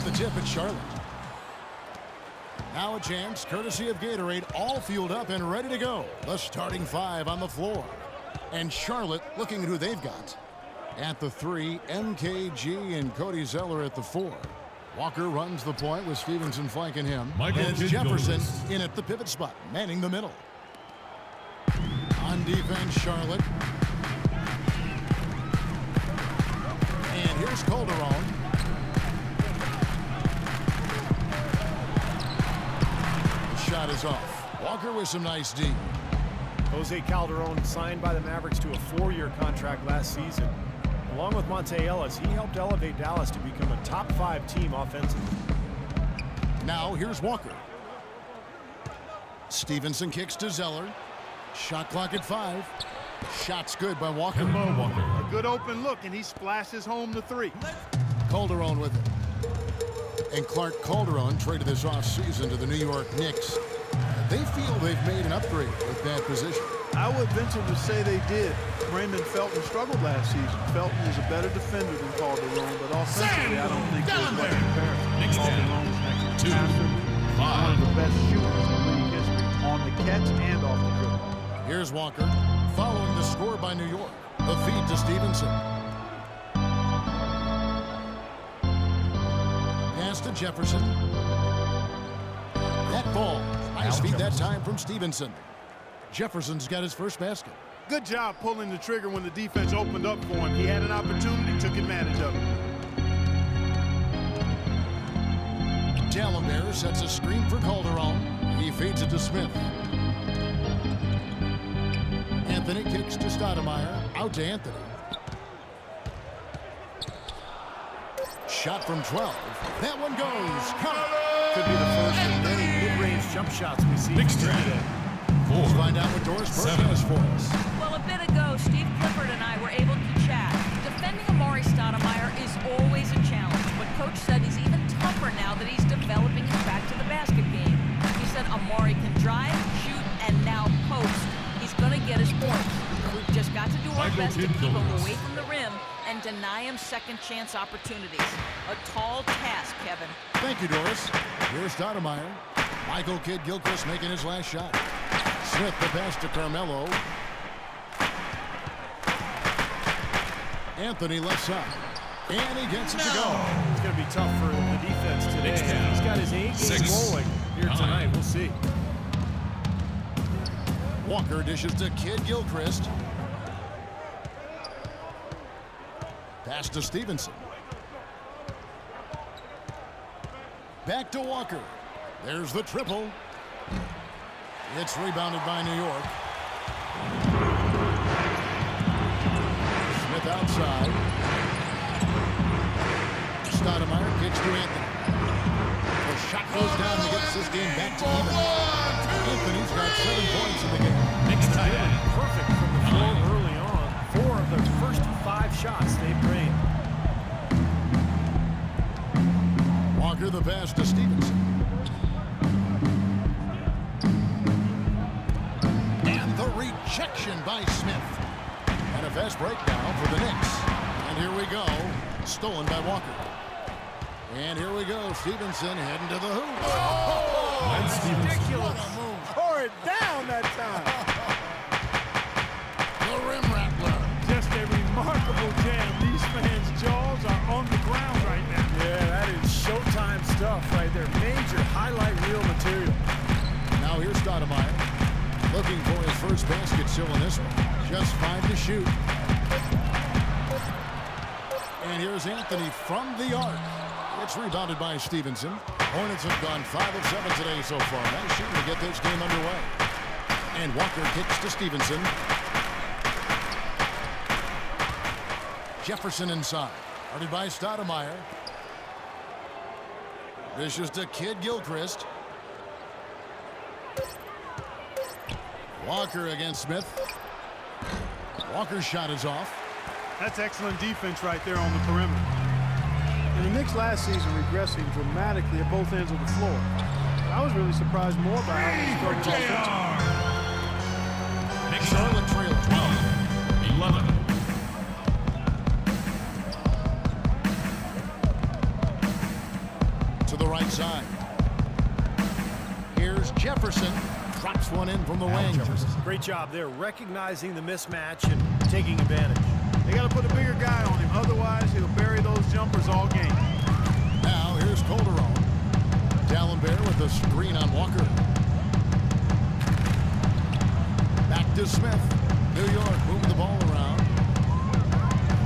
off the tip at Charlotte. Now a chance, courtesy of Gatorade, all fueled up and ready to go. The starting five on the floor. And Charlotte looking at who they've got. At the 3, MKG and Cody Zeller at the 4. Walker runs the point with Stevenson flanking him. And it's Jefferson in at the pivot spot, manning the middle. On defense, Charlotte. And here's Calderon. The shot is off. Walker with some nice D. Jose Calderon signed by the Mavericks to a 4-year contract last season. Along with Monte Ellis, he helped elevate Dallas to become a top 5 team offensively. Now here's Walker. Stevenson kicks to Zeller. Shot clock at 5. Shot's good by Walker. Walker. A good open look, and he splashes home the 3. Calderon with it. And Clark Calderon traded this offseason to the New York Knicks. They feel they've made an upgrade with that position. I would venture to say they did. Raymond Felton struggled last season. Felton is a better defender than Calderon, but offensively, I don't think there's much comparison. Calderon is next to one of the best shooters in league history, on the catch and off the dribble. Here's Walker, following the score by New York. The feed to Stevenson. Pass to Jefferson. That ball. Nice feed that time from Stevenson. Jefferson's got his first basket. Good job pulling the trigger when the defense opened up for him. He had an opportunity, took advantage of it. Dalembert sets a screen for Calderon. He feeds it to Smith. Anthony kicks to Stoudemire. Out to Anthony. Shot from 12. That one goes. Count. Could be the first of many mid-range jump shots we see today. Let's find out what Doris Burke has for us. Well, a bit ago, Steve Clifford and I were able to chat. Defending Amari Stoudemire is always a challenge, but Coach said he's even tougher now that he's developing his back to the basket game. He said Amari can drive, shoot, and now post. He's going to get his points. We've just got to do our best to keep him away from the rim and deny him second chance opportunities. A tall task, Kevin. Thank you, Doris. Here's Stoudemire. Michael Kidd-Gilchrist making his last shot. Smith the pass to Carmelo. Anthony left side. And he gets it to go. It's going to be tough for the defense today. He's got his A-game rolling here tonight. We'll see. Walker dishes to Kidd-Gilchrist. Pass to Stevenson. Back to Walker. There's the triple. It's rebounded by New York. Smith outside. Stoudemire kicks to Anthony. The shot goes down and gets this game back to even. Anthony's got 7 points in the game. Really perfect from the floor early on. 4 of their first 5 shots they've drained. Walker the pass to Stevenson. And the rejection by Smith. And a fast break now for the Knicks. And here we go. Stolen by Walker. And here we go. Stevenson heading to the hoop. That's ridiculous. Tore it down that time. The rim rattler. Just a remarkable jam. These fans' jaws are on the ground right now. Yeah, that is Showtime stuff right there. Major highlight reel material. Now here's Stoudemire. Looking for his first basket still in this one. Just 5 to shoot. And here's Anthony from the arc. It's rebounded by Stevenson. Hornets have gone 5 of 7 today so far. Nice shooting to get this game underway. And Walker kicks to Stevenson. Jefferson inside. Guarded by Stoudemire. Dishes to Kidd-Gilchrist. Walker against Smith. Walker's shot is off. That's excellent defense right there on the perimeter. And the Knicks last season regressing dramatically at both ends of the floor. I was really surprised more by how they struggled offensively. Charlotte trail 12-11. inside. Here's Jefferson. Drops one in from the wing. Great job there, recognizing the mismatch and taking advantage. They got to put a bigger guy on him. Otherwise, he'll bury those jumpers all game. Now here's Calderon. D'Alembert with the screen on Walker. Back to Smith. New York moving the ball around.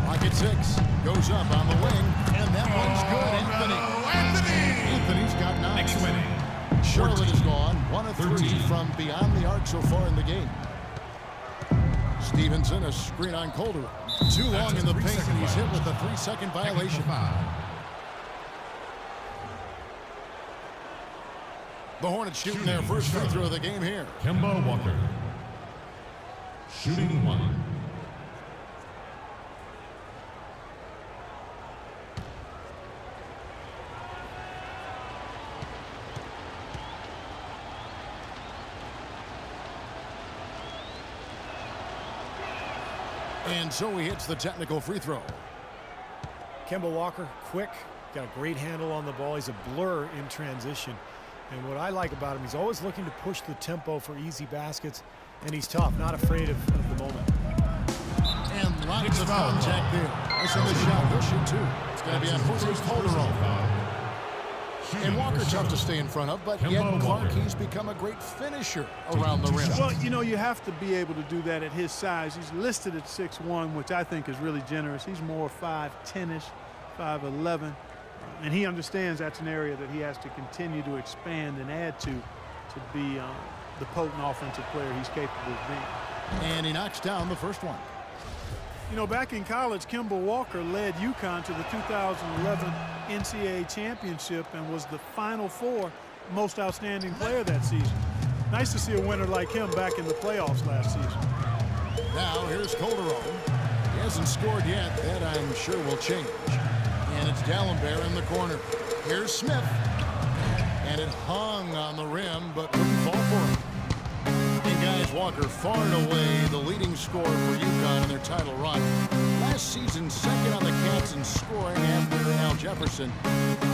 Clock at 6. Goes up on the wing. And that one's good. Anthony's got 9. Next winning. Charlotte is gone. 1 of 3 from beyond the arc so far in the game. Stevenson, a screen on Calderon. Too long in the paint, and he's hit with a 3-second violation. The Hornets shooting their first free throw of the game here. Kemba Walker. Shooting 1. And so he hits the technical free throw. Kemba Walker, quick, got a great handle on the ball. He's a blur in transition. And what I like about him, he's always looking to push the tempo for easy baskets. And he's tough, not afraid of the moment. And lots of contact there. Missing the shot. He'll shoot 2. It's going to be on Jose Calderon. And Walker tough to stay in front of, but yet Clark, he's become a great finisher around the rim. Well, you know, you have to be able to do that at his size. He's listed at 6'1", which I think is really generous. He's more 5'10"-ish, 5'11". And he understands that's an area that he has to continue to expand and add to be the potent offensive player he's capable of being. And he knocks down the first one. You know, back in college, Kemba Walker led UConn to the 2011 NCAA championship and was the Final Four most outstanding player that season. Nice to see a winner like him back in the playoffs last season. Now here's Calderon. He hasn't scored yet. That I'm sure will change. And it's D'Alembert in the corner. Here's Smith. And it hung on the rim, but couldn't fall for him. And guys, Walker far and away the leading scorer for UConn in their title run. Last season, second on the Cats in scoring after Al Jefferson.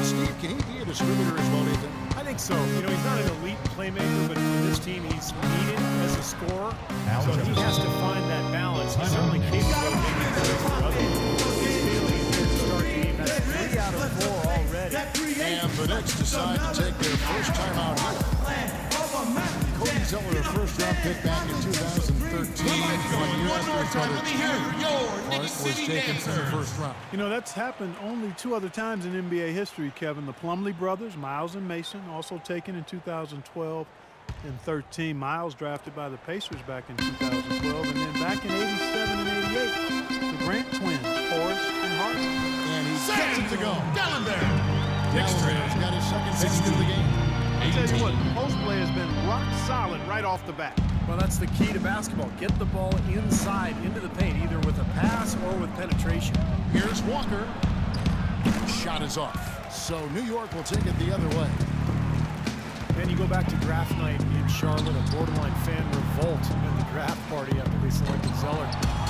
Steve, can he be a distributor as well, do you think? I think so. You know, he's not an elite playmaker, but for this team, he's needed as a scorer. So he has to find that balance. He's certainly capable of making plays for others. His feeling is here to start the game. That's 3 out of 4 already. And the Knicks decide to take their first time out here. Cody Zeller, a first-round pick back in 2013. 1 year after his brother was taken from the first round. You know, that's happened only 2 other times in NBA history, Kevin. The Plumlee brothers, Miles and Mason, also taken in 2012 and 13. Miles drafted by the Pacers back in 2012. And then back in 87 and 88, the Grant twins, Forrest and Harden. And he gets it to go. D'Alembert's got his second 60 of the game. I'll tell you what, the post play has been rock solid right off the bat. Well, that's the key to basketball. Get the ball inside, into the paint, either with a pass or with penetration. Here's Walker. Shot is off. So New York will take it the other way. Then you go back to draft night in Charlotte, a borderline fan revolt at the draft party after they selected Zeller.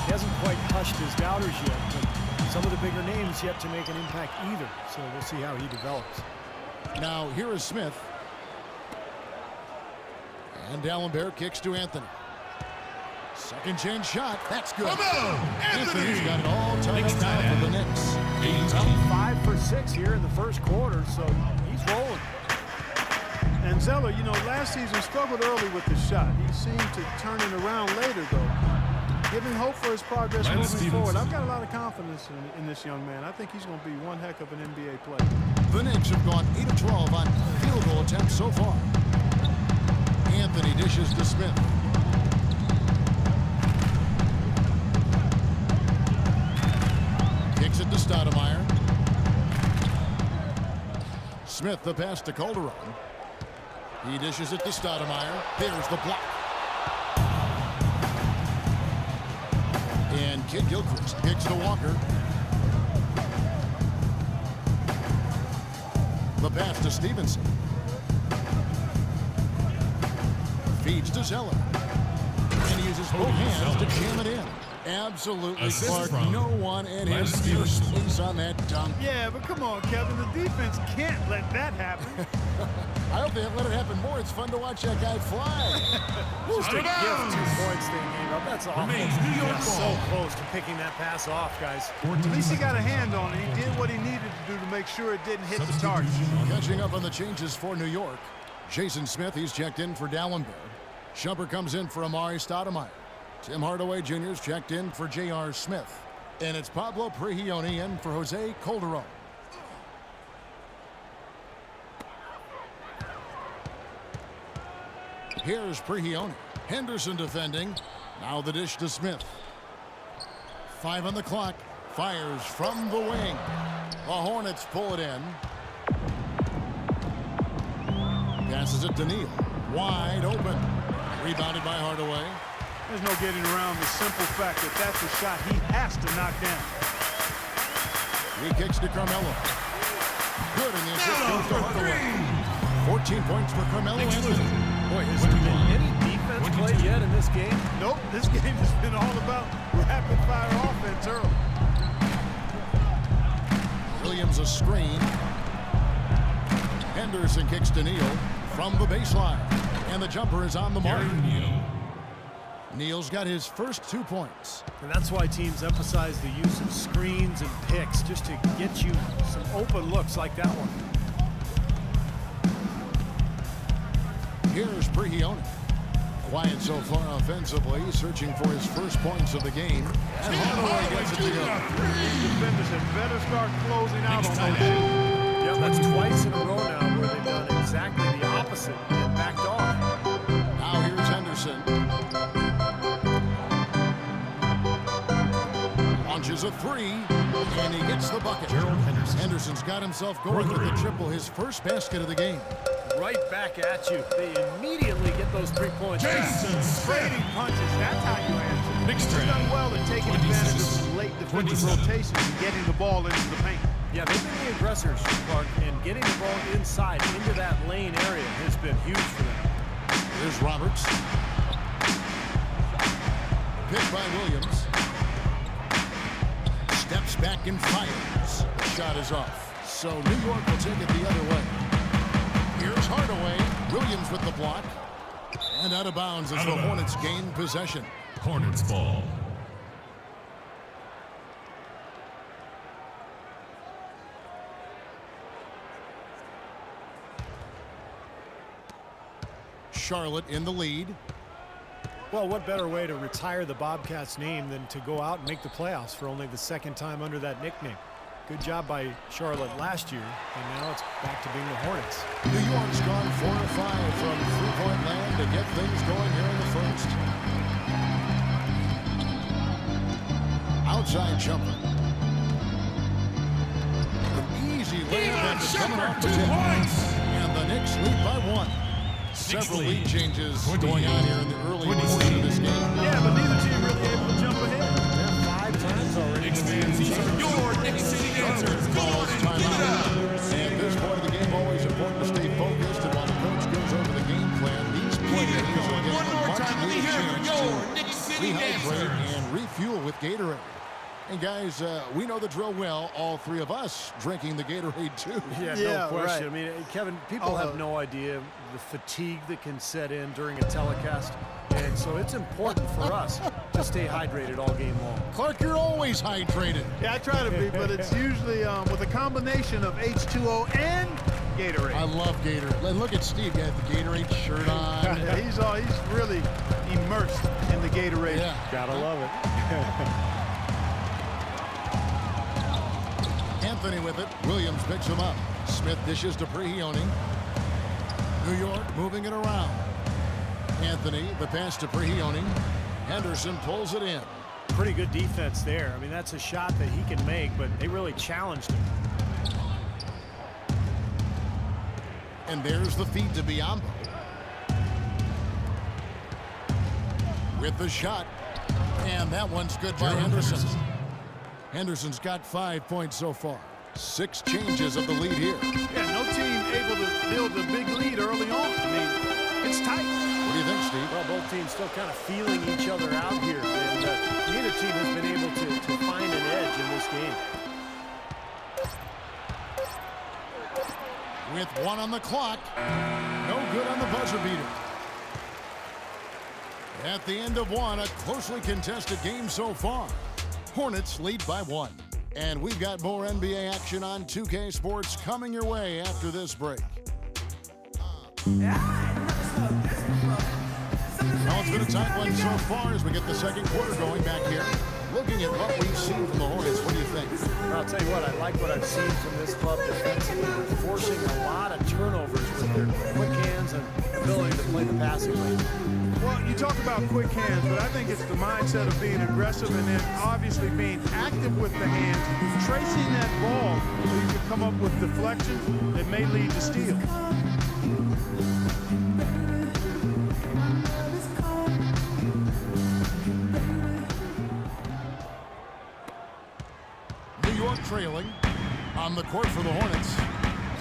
He hasn't quite hushed his doubters yet, but some of the bigger names yet to make an impact either. So we'll see how he develops. Now here is Smith. And D'Alembert kicks to Anthony. Second chance shot. That's good. Anthony's got it all tied up now for the Knicks. 5 for 6 here in the first quarter, so he's rolling. And Zeller, you know, last season struggled early with the shot. He seemed to turn it around later, though. Giving hope for his progress moving forward. I've got a lot of confidence in this young man. I think he's going to be one heck of an NBA player. The Knicks have gone 8 of 12 on field goal attempts so far. Anthony dishes to Smith. Kicks it to Stoudemire. Smith the pass to Calderon. He dishes it to Stoudemire. There's the block. And Kid Gilchrist kicks to Walker. The pass to Stevenson. Feeds to Zeller. And he uses both hands to jam it in. Absolutely, Assist Clark. from No one in Glenn his Stevenson. space on that dunk. Yeah, but come on, Kevin. The defense can't let that happen. I hope they let it happen more. It's fun to watch that guy fly. Just a Out of gift, 2 bounds. points they gave up. That's awful. Remains New York Yeah, so ball. close to picking that pass off, guys. At least he got a hand on it. He did what he needed to do to make sure it didn't hit the target. Catching up on the changes for New York. Jason Smith, he's checked in for Dallenberg. Shumper comes in for Amari Stoudemire. Tim Hardaway Jr.'s checked in for J.R. Smith. And it's Pablo Prigioni in for Jose Calderon. Here's Prigioni. Henderson defending. Now the dish to Smith. 5 on the clock. Fires from the wing. The Hornets pull it in. Passes it to Neal. Wide open. Rebounded by Hardaway. There's no getting around the simple fact that that's a shot he has to knock down. He kicks to Carmelo. Good, and the assist goes to Hardaway. 14 points for Carmelo Anthony. Boy, has there been any defense played yet in this game? Nope, this game has been all about rapid-fire offense early. Williams a screen. Henderson kicks to Neal from the baseline. And the jumper is on the mark. Neal's got his first 2 points. And that's why teams emphasize the use of screens and picks, just to get you some open looks like that one. Here's Prigioni. Quiet so far offensively, searching for his first points of the game. And Hardaway gets it to go. Defenders had better start closing out on those shots. Yeah, that's twice in a row now where they've done exactly the opposite and backed off. Now here's Henderson. Launches a 3, and he hits the bucket. Henderson's got himself going with the triple, his first basket of the game. Right back at you. They immediately get those 3 points. Trading punches, that's how you answer. Knicks He's done well at taking advantage of some late defensive rotations and getting the ball into the paint. Yeah, they've been the aggressors, Clark, and getting the ball inside into that lane area has been huge for them. Here's Roberts. Picked by Williams. Steps back and fires. The shot is off. So New York will take it the other way. Here's Hardaway. Williams with the block. And out of bounds as the Hornets gain possession. Hornets ball. Charlotte in the lead. Well, what better way to retire the Bobcats name than to go out and make the playoffs for only the second time under that nickname? Good job by Charlotte last year, and now it's back to being the Hornets. New York's gone 4 of 5 from three-point land to get things going here in the first. Outside jumper. An easy layup and coming off the tip. And the Knicks lead by 1. Several lead changes going on here in the early portion of this game. Yeah, but neither team really able to jump ahead. They're 5 times already. Knicks fans, these are your Knicks City answers. Timeout. And this point of the game, always important to stay focused. And while the coach goes over the game plan, these players will get One more a time, let me much-needed hear chance your Knicks to City rehydrate answers. and refuel with Gatorade. And guys, we know the drill well. All 3 of us drinking the Gatorade too. Yeah, Yeah, no question. right. I mean, Kevin, people have no idea the fatigue that can set in during a telecast. And so it's important for us to stay hydrated all game long. Clark, you're always hydrated. Yeah, I try to be, but it's usually with a combination of H2O and Gatorade. I love Gatorade. And look at Steve, got the Gatorade shirt on. Yeah, he's really immersed in the Gatorade. Yeah. Gotta love it. Anthony with it. Williams picks him up. Smith dishes to Prigioni. New York moving it around. Anthony, the pass to Prigioni. Henderson pulls it in. Pretty good defense there. I mean, that's a shot that he can make, but they really challenged him. And there's the feed to Biyombo. With the shot. And that one's good by Henderson. Henderson's got 5 points so far. 6 changes of the lead here. Yeah, no team able to build a big lead early on. I mean, it's tight. What do do you think, Steve? Well, both teams still kind of feeling each other out here. And neither team has been able to find an edge in this game. With 1 on the clock. No good on the buzzer beater. At the end of 1, a closely contested game so far. Hornets lead by 1. And we've got more NBA action on 2K Sports coming your way after this break. Well, it's been a tight one so far as we get the second quarter going back here. Looking at what we've seen from the Hornets, what do you think? Well, I'll tell you what, I like what I've seen from this club defensively. They're forcing a lot of turnovers with their quick hands and ability to play the passing lane. Well, you talk about quick hands, but I think it's the mindset of being aggressive and then obviously being active with the hands, tracing that ball so you can come up with deflections that may lead to steal. New York trailing on the court for the Hornets.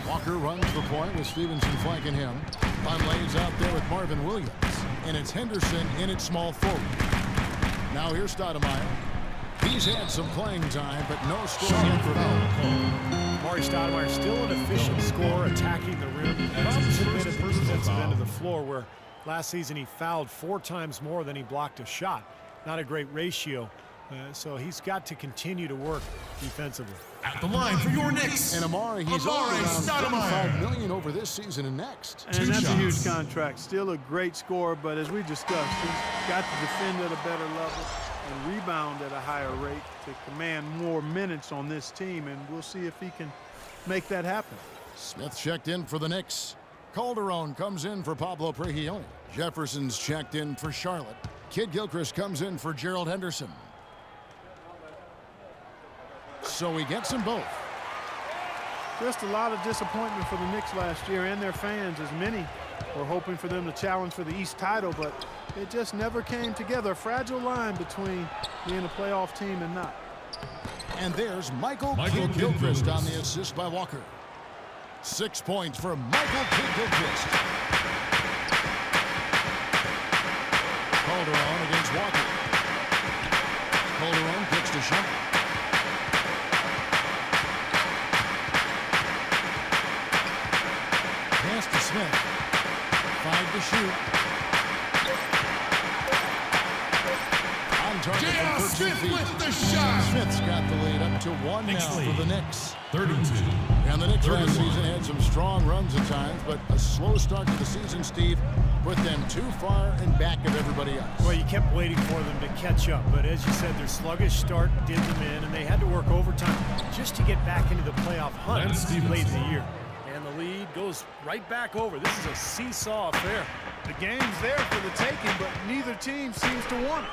Walker runs the point with Stevenson flanking him. Lays out there with Marvin Williams. And it's Henderson in at small forward. Now here's Stoudemire. He's had some playing time, but no score yet for him. Amari Stoudemire still an efficient scorer, attacking the rim. Problems have been at the defensive end of the floor, where last season he fouled 4 times more than he blocked a shot. Not a great ratio. So he's got to continue to work defensively. At the line for your Knicks. And Amari, he's Amari around Stoudemire. $35 million over this season and next. And that's a huge contract. Still a great scorer, but as we discussed, he's got to defend at a better level and rebound at a higher rate to command more minutes on this team, and we'll see if he can make that happen. Smith checked in for the Knicks. Calderon comes in for Pablo Prigioni. Jefferson's checked in for Charlotte. Kid Gilchrist comes in for Gerald Henderson. So he gets them both. Just a lot of disappointment for the Knicks last year and their fans, as many were hoping for them to challenge for the East title, but it just never came together. A fragile line between being a playoff team and not. And there's Michael Kidd Gilchrist on the assist by Walker. 6 points for Michael Kidd Gilchrist. Calderon against Walker. Calderon kicks to Shumpert. Pass to Smith. 5 to shoot. On target from 13 Smith feet. with the shot. Smith's got the lead up to 1 Knicks now lead. for the Knicks. 32. And the Knicks last 31. season had some strong runs at times, but a slow start to the season, Steve, put them too far in back of everybody else. Well, you kept waiting for them to catch up, but as you said, their sluggish start did them in, and they had to work overtime just to get back into the playoff hunt late in the year. And the lead goes right back over. This is a seesaw affair. The game's there for the taking, but neither team seems to want it.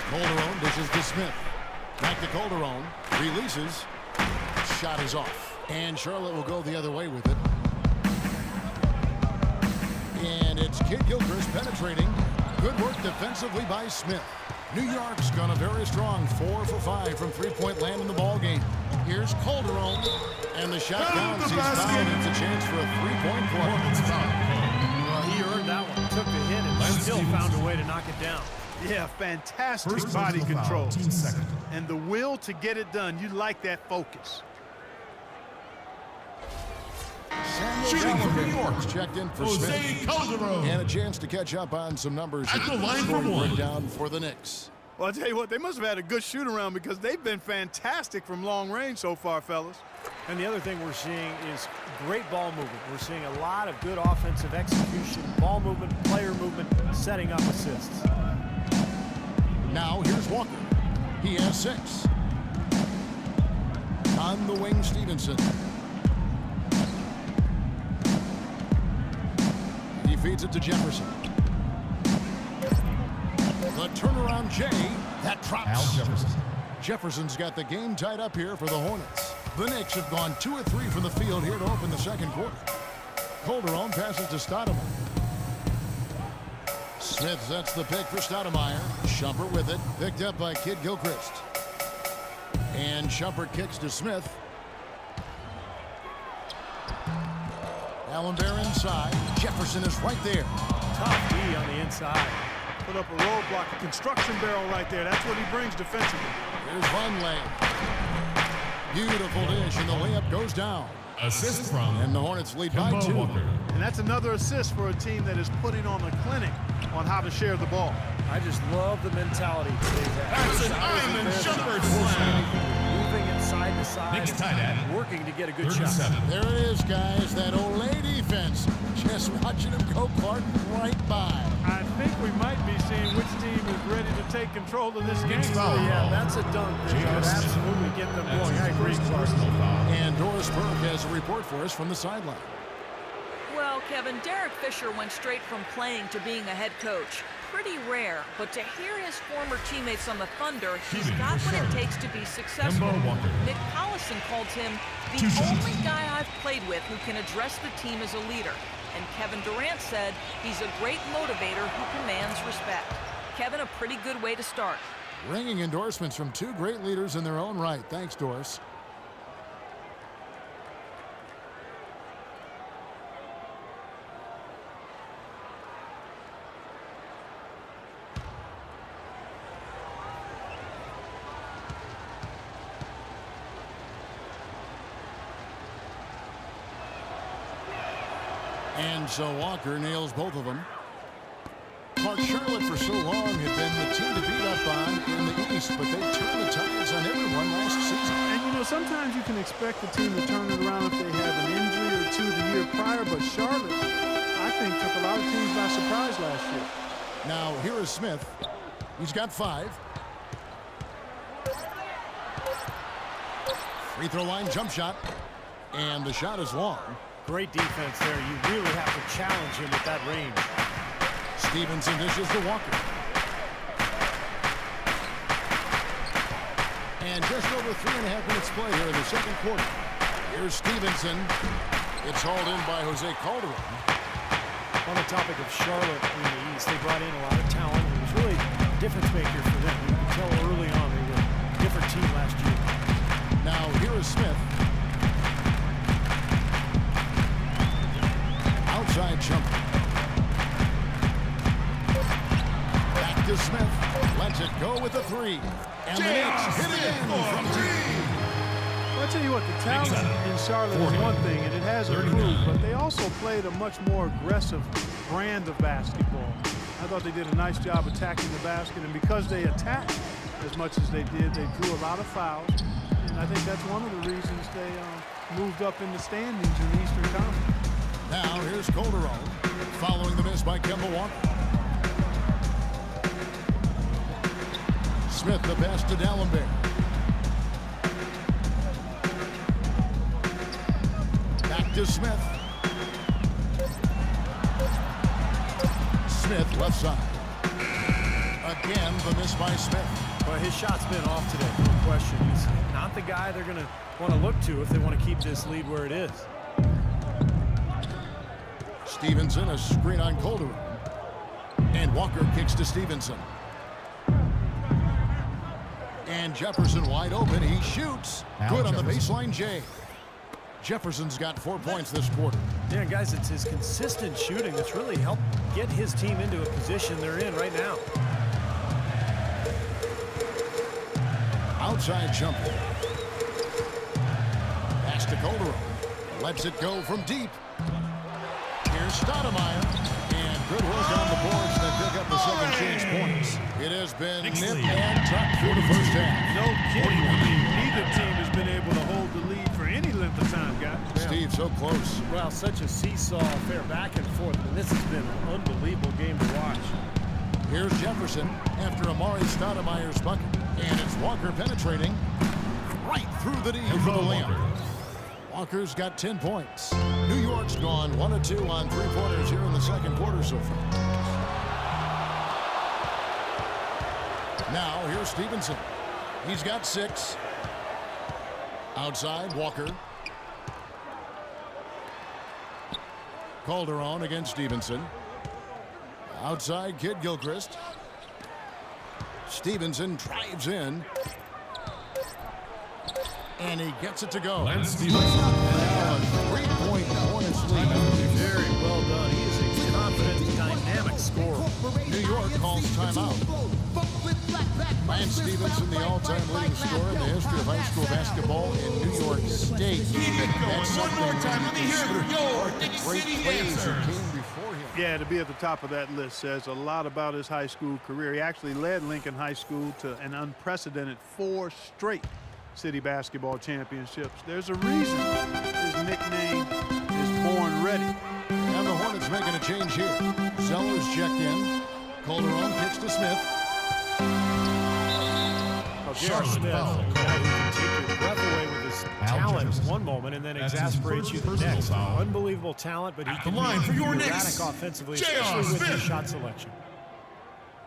Calderon dishes to Smith. Back to Calderon. Releases. Shot is off. And Charlotte will go the other way with it. And it's Kidd Gilchrist penetrating. Good work defensively by Smith. New York's gone a very strong 4 for 5 from three-point land in the ball game. Here's Calderon. And the shot counts. He's fouled. It's a chance for a three-point play. Well, he earned that one. Took the hit and still found a way to knock it down. Yeah, fantastic First body personal foul, control. team second. And the will to get it done. You like that focus. Shooting for New York. Checked in for Jose Smith. Calderon. And a chance to catch up on some numbers. At the line for Scoring one. breakdown for the Knicks. Well, I'll tell you what, they must have had a good shoot around because they've been fantastic from long range so far, fellas. And the other thing we're seeing is great ball movement. We're seeing a lot of good offensive execution, ball movement, player movement, setting up assists. Now here's Walker. He has 6. On the wing, Stevenson. He feeds it to Jefferson. The turnaround Jay. That drops. Al Jefferson. Jefferson's got the game tied up here for the Hornets. The Knicks have gone 2 of 3 from the field here to open the second quarter. Calderon passes to Stoudemire. Smith sets the pick for Stoudemire. Shumpert with it. Picked up by Kidd Gilchrist. And Shumpert kicks to Smith. Allen Bear inside. Jefferson is right there. Tough D on the inside. Put up a roadblock, a construction barrel right there. That's what he brings defensively. Here's Vonleh. Beautiful dish, and the layup goes down. Assist from And the Hornets lead by Kemba 2. Walker. And that's another assist for a team that is putting on a clinic on how to share the ball. I just love the mentality they have. That's an Iman Shumpert slam. Moving it side to side, Knicks tight end. working to get a good 37. shot. There it is, guys. That Olay defense. Just watching him go Clark right by. I think we might be seeing which team is ready to take control of this game. foul. Yeah, that's a dunk that would absolutely get them going. I agree, Clark. And Doris Burke has a report for us from the sideline. Well, Kevin, Derek Fisher went straight from playing to being a head coach. Pretty rare, but to hear his former teammates on the Thunder, he's got what it takes to be successful. Kemba Walker. Nick Collison called him the Two shots. only guy I've played with who can address the team as a leader. And Kevin Durant said he's a great motivator who commands respect. Kevin, a pretty good way to start. Ringing endorsements from 2 great leaders in their own right. Thanks, Doris. And so Walker nails both of them. Mark, Charlotte for so long had been the team to beat up on in the East, but they turned the tides on everyone last season. And you know, sometimes you can expect the team to turn it around if they have an injury or two the year prior, but Charlotte, I think, took a lot of teams by surprise last year. Now, here is Smith. He's got 5. Free throw line jump shot. And the shot is long. Great defense there. You really have to challenge him with that range. Stevenson dishes to Walker. And just over 3.5 minutes play here in the second quarter. Here's Stevenson. It's hauled in by Jose Calderon. On the topic of Charlotte in the East, they brought in a lot of talent. It was really a difference maker for them. You could tell early on they were a different team last year. Now here is Smith. Outside jumper. Back to Smith. Lets it go with the 3. And the Knicks hit it in from 3. Well, I tell you what, the talent in Charlotte is one thing, and it has improved, but they also played a much more aggressive brand of basketball. I thought they did a nice job attacking the basket, and because they attacked as much as they did, they drew a lot of fouls, and I think that's one of the reasons they moved up in the standings in the Eastern Conference. Now here's Calderon following the miss by Kemba Walker. Smith the pass to D'Alembert. Back to Smith. Smith left side. Again the miss by Smith. But his shot's been off today, no question. He's not the guy they're going to want to look to if they want to keep this lead where it is. Stevenson, a screen on Calderon. And Walker kicks to Stevenson. And Jefferson wide open. He shoots. Good on the baseline, Jay. Jefferson's got 4 points this quarter. Yeah, guys, it's his consistent shooting that's really helped get his team into a position they're in right now. Outside jumper. Pass to Calderon. Lets it go from deep. Here's Stoudemire. And good work on the boards to pick up the second chance points. It has been nip and tuck through the first half. No kidding. I mean, neither team has been able to hold the lead for any length of time, guys. Steve, so close. Well, such a seesaw affair back and forth, and this has been an unbelievable game to watch. Here's Jefferson after Amari Stoudemire's bucket. And it's Walker penetrating right through the D for the layup. Walker's got 10 points. New York's gone 1 of 2 on 3-pointers here in the second quarter so far. Now here's Stevenson. He's got 6. Outside, Walker. Calderon against Stevenson. Outside, Kid Gilchrist. Stevenson drives in. And he gets it to go. Lance Stevenson. A 3-point Hornets lead. Very well done. He is a confident, dynamic New York calls timeout. Lance Stevenson, the all-time leading scorer in the history of high school basketball in New York State. That's One more time. Let me hear your great Knicks City players who answers. came before him. Yeah, to be at the top of that list says a lot about his high school career. He actually led Lincoln High School to an unprecedented 4 straight city basketball championships. There's a reason his nickname is Born Ready. And the Hornets making a change here. Zeller's checked in. Calderon kicks to Smith. J.R. Smith, a guy who can take your breath away with his talent one moment and then exasperates you the next. Unbelievable talent, but he can be erratic offensively, especially with his shot selection.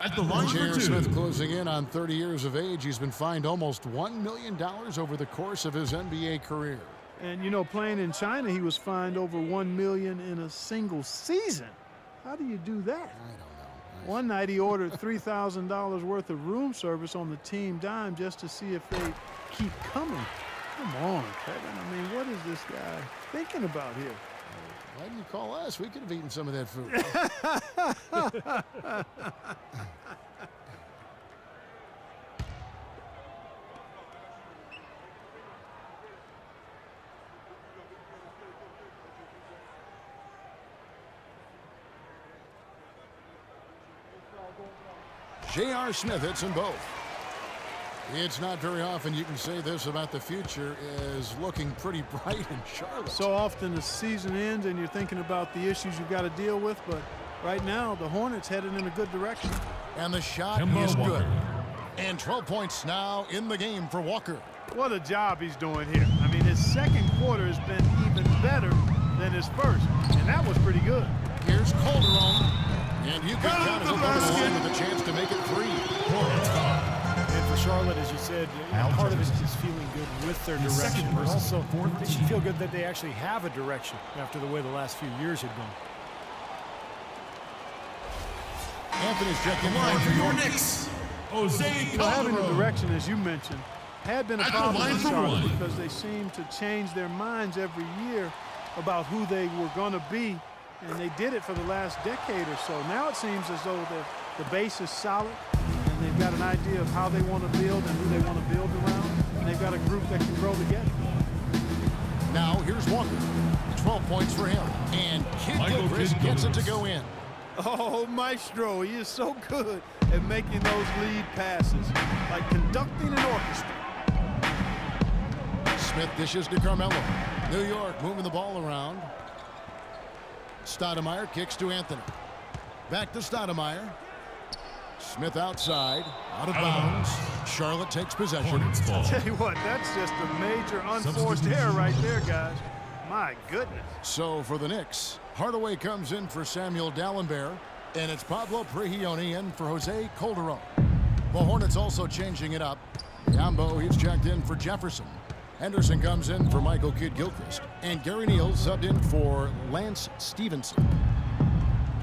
At the line for J.R. 2. Smith closing in on 30 years of age. He's been fined almost $1 million over the course of his NBA career. And, you know, playing in China, he was fined over $1 million in a single season. How do you do that? I don't know. One night he ordered $3,000 worth of room service on the team dime just to see if they keep coming. Come on, Kevin. I mean, what is this guy thinking about here? Why didn't you call us? We could have eaten some of that food. J.R. Smith hits them both. It's not very often you can say this about the future is looking pretty bright in Charlotte. So often the season ends and you're thinking about the issues you've got to deal with, but right now the Hornets headed in a good direction. And the shot is good. And 12 points now in the game for Walker. What a job he's doing here. I mean, his second quarter has been even better than his first, and that was pretty good. Here's Calderon. And you can count him over the line with a chance to make it 3. And for Charlotte, as you said, part of it is feeling good with their direction. But also, they should feel good that they actually have a direction after the way the last few years had gone. Anthony's checking Line for your Knicks. Jose Having a Calderon. direction, as you mentioned, had been a At the problem line for for Charlotte 1. because they seem to change their minds every year about who they were going to be, and they did it for the last decade or so. Now it seems as though the base is solid, and they've got an idea of how they want to build and who they want to build around, and they've got a group that can grow together. Now here's Walker. 12 points for him. And Kid Gilchrist gets it to go in. Oh, Maestro, he is so good at making those lead passes, like conducting an orchestra. Smith dishes to Carmelo. New York moving the ball around. Stoudemire kicks to Anthony. Back to Stoudemire. Smith outside, out of bounds. Charlotte takes possession. Tell you what, that's just a major unforced error right there, guys. My goodness. So for the Knicks, Hardaway comes in for Samuel Dallenberg, and it's Pablo Prigioni in for Jose Calderon. The Hornets also changing it up. Yambo, he's checked in for Jefferson. Henderson comes in for Michael Kidd-Gilchrist, and Gary Neal subbed in for Lance Stevenson.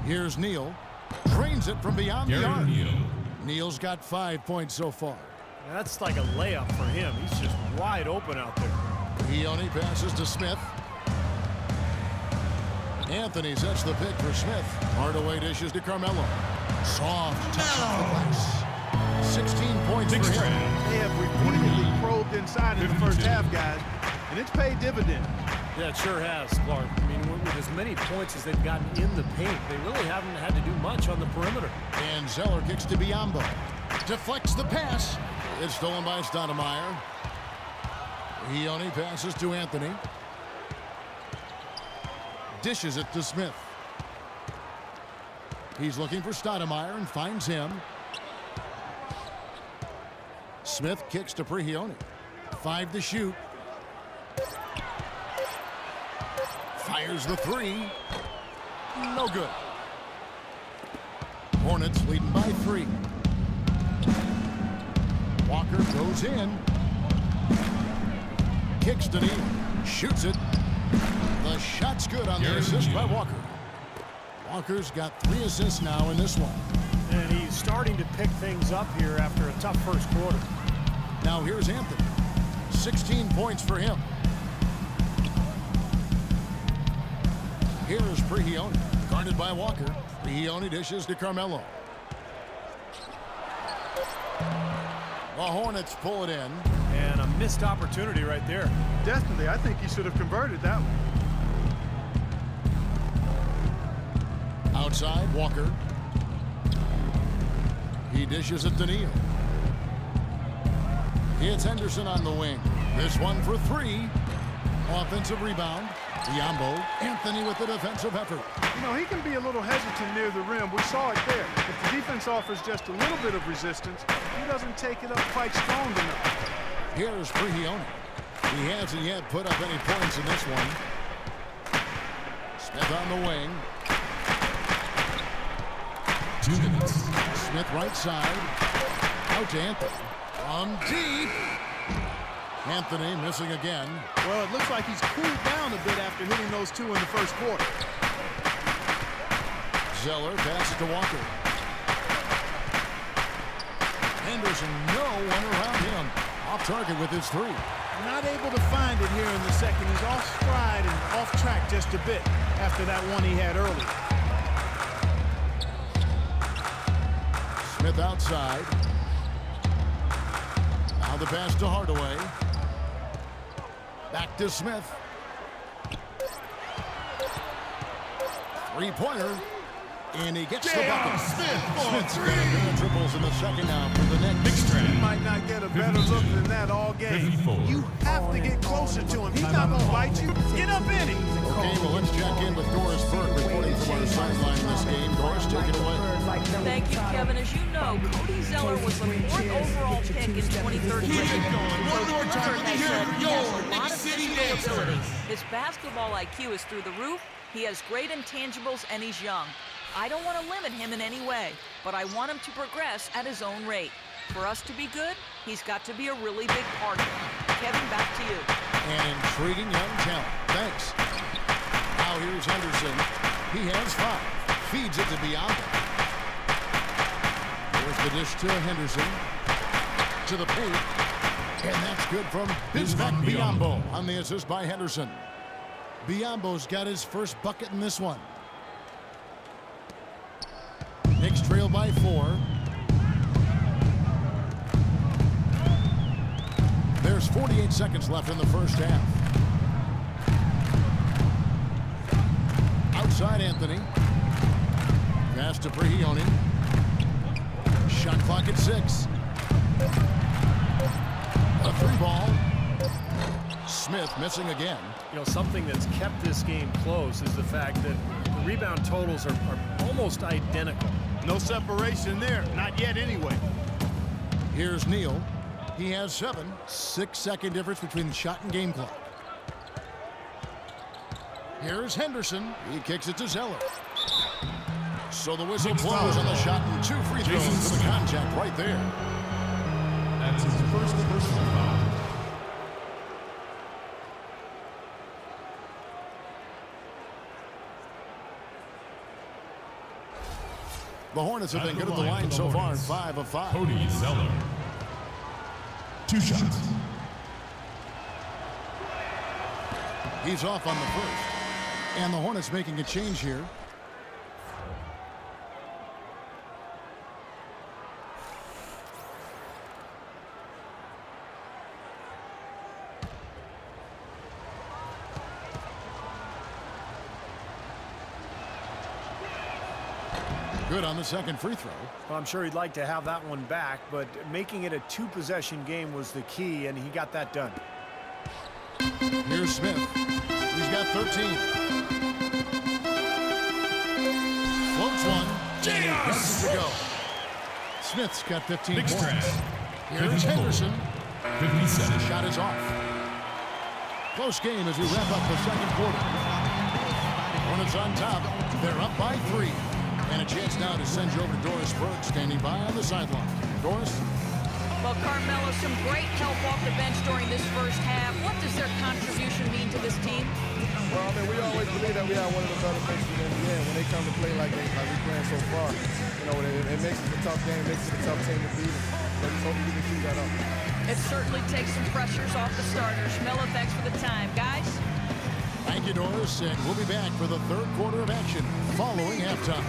Here's Neal. Drains it from beyond the arc. Neal's got 5 points so far. That's like a layup for him. He's just wide open out there. Prigioni passes to Smith. Anthony sets the pick for Smith. Hardaway dishes to Carmelo. Soft touch off the glass. 16 points for him. They have repeatedly probed inside in the first half, guys, and it's paid dividends. Yeah, it sure has, Clark. I mean, with as many points as they've gotten in the paint, they really haven't had to do much on the perimeter. And Zeller kicks to Biyombo. Deflects the pass. It's stolen by Stoudemire. Prigioni passes to Anthony. Dishes it to Smith. He's looking for Stoudemire and finds him. Smith kicks to Prigioni. 5 to shoot. Fires the 3. No good. Hornets leading by 3. Walker goes in. Kicks to Neal. Shoots it. The shot's good on the assist by Walker. Walker's got 3 assists now in this one. And he's starting to pick things up here after a tough first quarter. Now here's Anthony. 16 points for him. Here's Prigioni, guarded by Walker. Prigioni dishes to Carmelo. The Hornets pull it in. And a missed opportunity right there. Definitely, I think he should have converted that one. Outside, Walker. He dishes it to Neal. It's Henderson on the wing. This one for three. Offensive rebound. Biyombo. Anthony with the defensive effort. You know, he can be a little hesitant near the rim. We saw it there. If the defense offers just a little bit of resistance, he doesn't take it up quite strong enough. Here's Prigioni. He hasn't yet put up any points in this one. Smith on the wing. 2 minutes. Smith right side. Out to Anthony. From deep. Anthony missing again. Well, it looks like he's cooled down a bit after hitting those two in the first quarter. Zeller passes to Walker. Henderson, no one around him. Off target with his three. Not able to find it here in the second. He's off stride and off track just a bit after that one he had early. Smith outside. Now the pass to Hardaway. Back to Smith. Three-pointer. And he gets the bucket. Smith's got a pair of triples in the second now for the Knicks. He might not get a better look than that all game. 54. You have to get closer to him. He's not going to bite you. Get up in him. Okay, well, let's check in with Doris Burke reporting from our sideline in this game. Doris, take it away. Thank you, Kevin. As you know, Cody Zeller was the 4th overall pick in 2013. Keep it going. One more time. Let me hear it. He has a Your lot Knicks of City physical Dancers. ability. His basketball IQ is through the roof. He has great intangibles, and he's young. I don't want to limit him in any way, but I want him to progress at his own rate. For us to be good, he's got to be a really big part of it. Kevin, back to you. An intriguing young talent. Thanks. Now here's Henderson. He has 5. Feeds it to Biyombo. Here's the dish to Henderson. To the paint. And that's good from Bismack Biyombo on the assist by Henderson. Biyombo's got his first bucket in this one. Knicks trail by 4. There's 48 seconds left in the first half. Outside Anthony. Pass to Prigioni. Shot clock at 6. A 3-ball. Smith missing again. You know, something that's kept this game close is the fact that the rebound totals are almost identical. No separation there. Not yet anyway. Here's Neal. He has 7. 6-second difference between the shot and game clock. Here's Henderson. He kicks it to Zeller. So the whistle blows on the shot and 2 free throws for the contact right there. That's his first personal foul. The Hornets have been good at the line so far, 5 of 5. Cody Zeller. 2 shots. He's off on the first. And the Hornets making a change here. Good on the second free throw. Well, I'm sure he'd like to have that one back, but making it a 2-possession game was the key, and he got that done. Here's Smith. He's got 13. Floats one. Yes! To go. Smith's got 15 Knicks points. track. Here's 54. Henderson. 57. The shot is off. Close game as we wrap up the second quarter. Hornets on top. They're up by 3. And a chance now to send you over to Doris Burke, standing by on the sideline. Doris? Well, Carmelo, some great help off the bench during this first half. What does their contribution mean to this team? Well, I mean, we always believe that we have one of the better benches in the NBA. When they come to play like we're playing so far, you know, it makes it a tough game, makes it a tough team to beat. So just hope we can keep that up. It certainly takes some pressures off the starters. Melo, thanks for the time. Guys? Thank you, Doris, and we'll be back for the third quarter of action following halftime.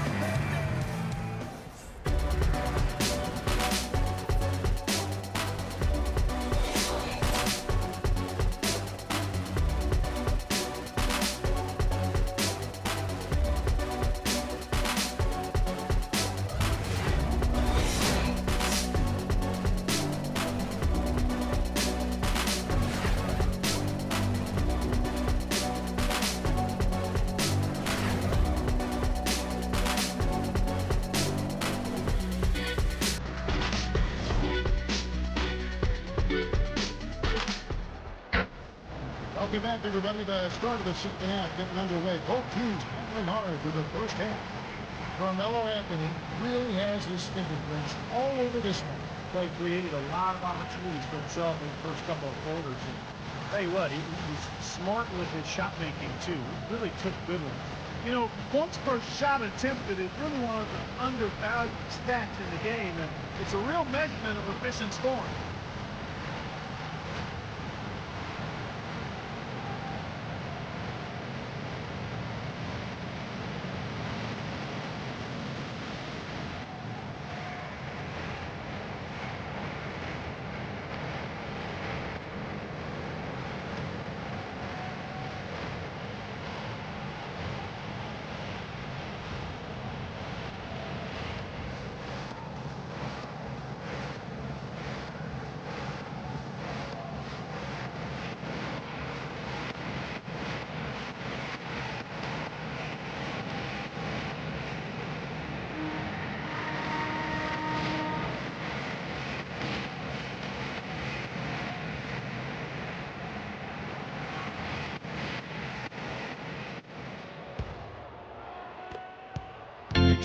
Welcome back, everybody. The start of the second half getting underway. Both teams battling hard for the first half. Carmelo Anthony really has his fingerprints all over this one. Clay created a lot of opportunities for himself in the first couple of quarters. And tell you what, he's smart with his shot making too. He really took good ones. You know, Funk's first shot attempted is really one of the undervalued stats in the game, and it's a real measurement of efficient scoring.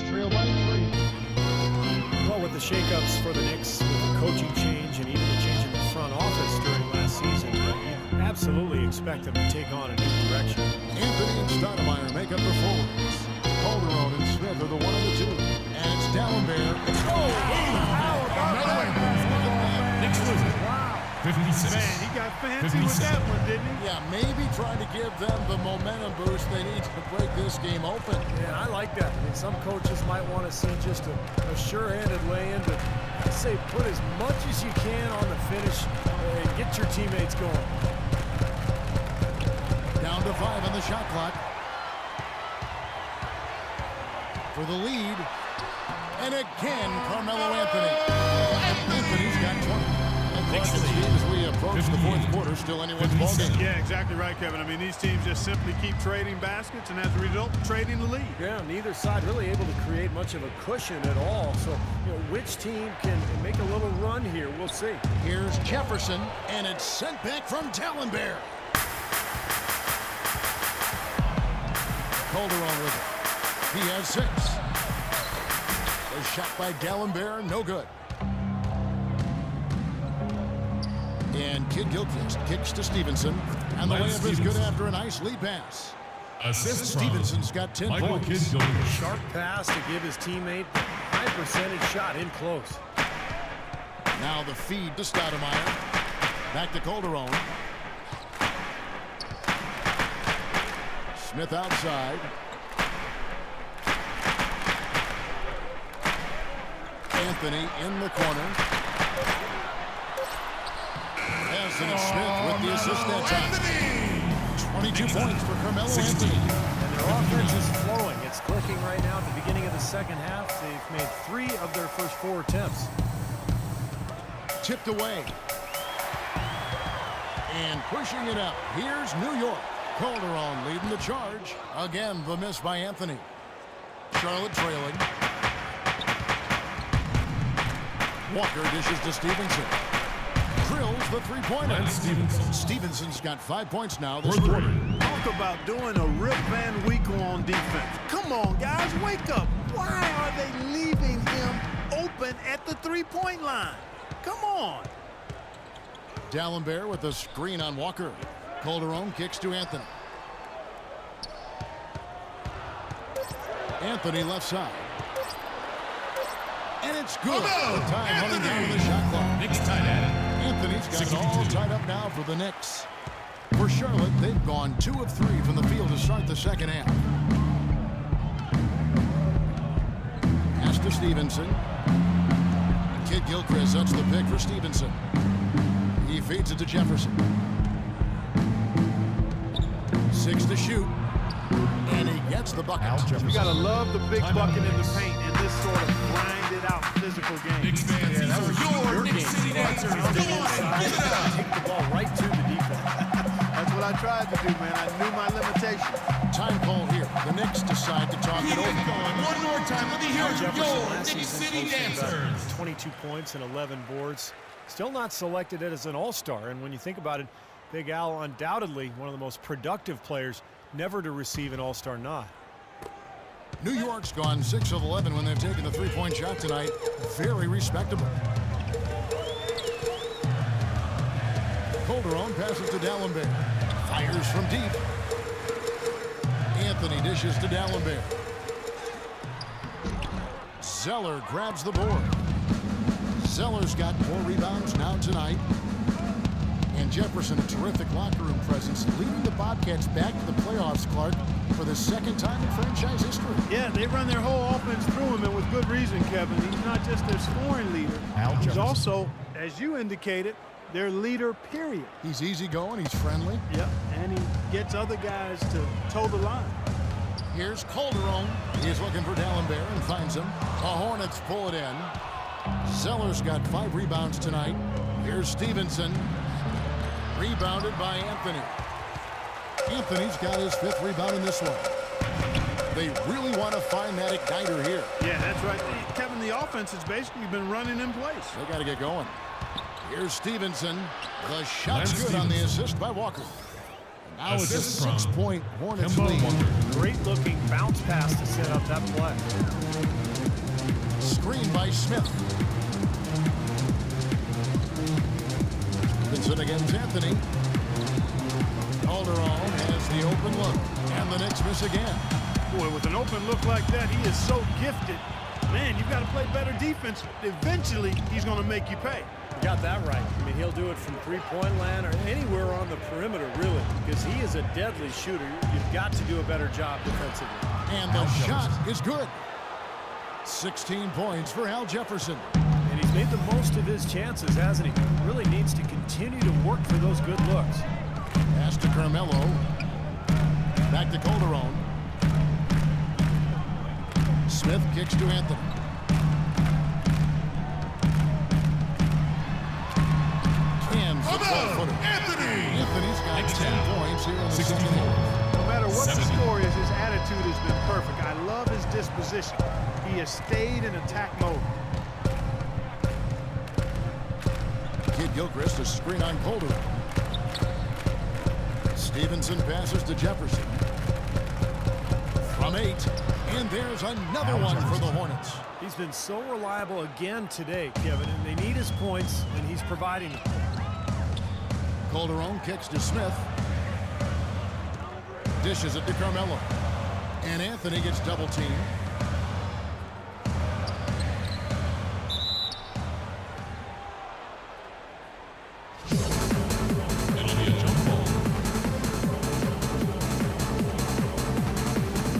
Trail by 3. Well, with the shakeups for the Knicks, with the coaching change and even the change in the front office during last season, you absolutely expect them to take on a new direction. Anthony and Stoudemire make up the forwards. Calderon and Smith are the 1 and the 2. And it's Dalembert. Knicks lose it. 56. Man, he got fancy with that one, didn't he? Yeah, maybe trying to give them the momentum boost they need to break this game open. Yeah, I like that. I mean, some coaches might want to see just a sure-handed lay-in, but I say put as much as you can on the finish and get your teammates going. Down to 5 on the shot clock. For the lead. And again, Carmelo Anthony. Anthony's got 20. As we approach the fourth quarter, still anyone's ballgame. Yeah, exactly right, Kevin. I mean, these teams just simply keep trading baskets, and as a result, trading the lead. Yeah, neither side really able to create much of a cushion at all. So, you know, which team can make a little run here? We'll see. Here's Jefferson, and it's sent back from Dalembert. Calderon with it. He has 6. A shot by Dalembert, no good. And Kid Gilchrist kicks to Stevenson. And the layup is good after a nice lead pass. Assist Stevenson's got 10 Michael points. Kidd Gilchrist. Sharp pass to give his teammate a high percentage shot in close. Now the feed to Stoudemire. Back to Calderon. Smith outside. Anthony in the corner. And Smith with the assist that time. 22 points for Carmelo Anthony. And their offense is flowing. It's clicking right now at the beginning of the second half. They've made 3 of their first 4 attempts. Tipped away. And pushing it up. Here's New York. Calderon leading the charge. Again, the miss by Anthony. Charlotte trailing. Walker dishes to Stevenson. Drills the three-pointer. Stevenson's got 5 points now this quarter. Talk about doing a Rip Van Winkle on defense. Come on, guys, wake up. Why are they leaving him open at the three-point line? Come on. Dalembert with the screen on Walker. Calderon kicks to Anthony. Anthony left side. And it's good. The time running down the shot clock. Knicks tied at it. Anthony's got it all tied up now for the Knicks. For Charlotte, they've gone 2 of 3 from the field to start the second half. Pass to Stevenson. Kid Gilchrist, that's the pick for Stevenson. He feeds it to Jefferson. 6 to shoot. And he gets the bucket. You got to love the big bucket in the paint in this sort of grinded out physical game. Knicks fans, these are your Knicks City dancers. Come on, give it up. Take the ball right to the defense. That's what I tried to do, man. I knew my limitations. Time call here. The Knicks decide to talk it Keep it over. going. One more time. Let me hear Jefferson your last Knicks season City posted about dancers. 22 points and 11 boards. Still not selected as an all-star, and when you think about it, Big Al, undoubtedly one of the most productive players never to receive an All-Star nod. New York's gone 6 of 11 when they've taken the three-point shot tonight. Very respectable. Calderon passes to D'Alembert. Fires from deep. Anthony dishes to D'Alembert. Zeller grabs the board. Zeller's got 4 rebounds now tonight. And Jefferson, a terrific locker room presence, leading the Bobcats back to the playoffs, Clark, for the second time in franchise history. Yeah, they run their whole offense through him, and with good reason, Kevin. He's not just their scoring leader. He's also, as you indicated, their leader, period. He's easygoing, he's friendly. Yep, and he gets other guys to toe the line. Here's Calderon. He's looking for D'Alembert and finds him. The Hornets pull it in. Zeller's got 5 rebounds tonight. Here's Stevenson. Rebounded by Anthony. Anthony's got his 5th rebound in this one. They really want to find that igniter here. Yeah, that's right. Kevin, the offense has basically been running in place. They got to get going. Here's Stevenson. The shot's good on the assist by Walker. Now it's a 6-point Hornets lead. Great-looking bounce pass to set up that play. Screen by Smith. Stevenson against Anthony. Calderon has the open look. And the Knicks miss again. Boy, with an open look like that, he is so gifted. Man, you've got to play better defense. Eventually, he's going to make you pay. You got that right. I mean, he'll do it from three-point land or anywhere on the perimeter, really, because he is a deadly shooter. You've got to do a better job defensively. And the shot is good. 16 points for Al Jefferson. And he's made the most of his chances, hasn't he? Really needs to continue to work for those good looks. Pass to Carmelo. Back to Calderon. Smith kicks to Anthony. Cams the 12-footer. Anthony's got 10 points here in the second half. No matter what the score is, his attitude has been perfect. I love his disposition. He has stayed in attack mode. Kid Gilchrist a screen on Calderon. Stevenson passes to Jefferson. From 8. And there's another one for the Hornets. He's been so reliable again today, Kevin, and they need his points, and he's providing them. Calderon kicks to Smith. Dishes it to Carmelo. And Anthony gets double-teamed. It'll be a jump ball.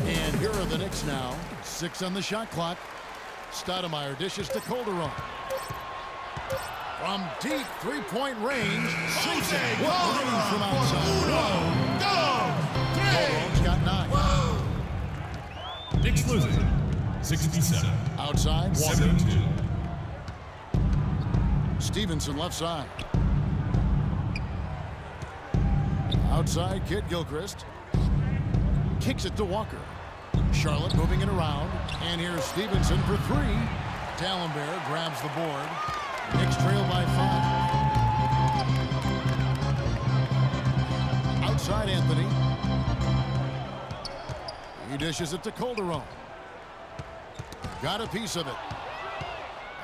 And here are the Knicks now. 6 on the shot clock. Stoudemire dishes to Calderon. From deep three-point range, sinks it. Calderon from outside. Calderon's got 9. Knicks losing. 67. Outside, Walker. 72. Stevenson left side. Outside, Kid Gilchrist. Kicks it to Walker. Charlotte moving it around. And here's Stevenson for 3. D'Alembert grabs the board. Knicks trail by 5. Outside Anthony. He dishes it to Calderon. Got a piece of it.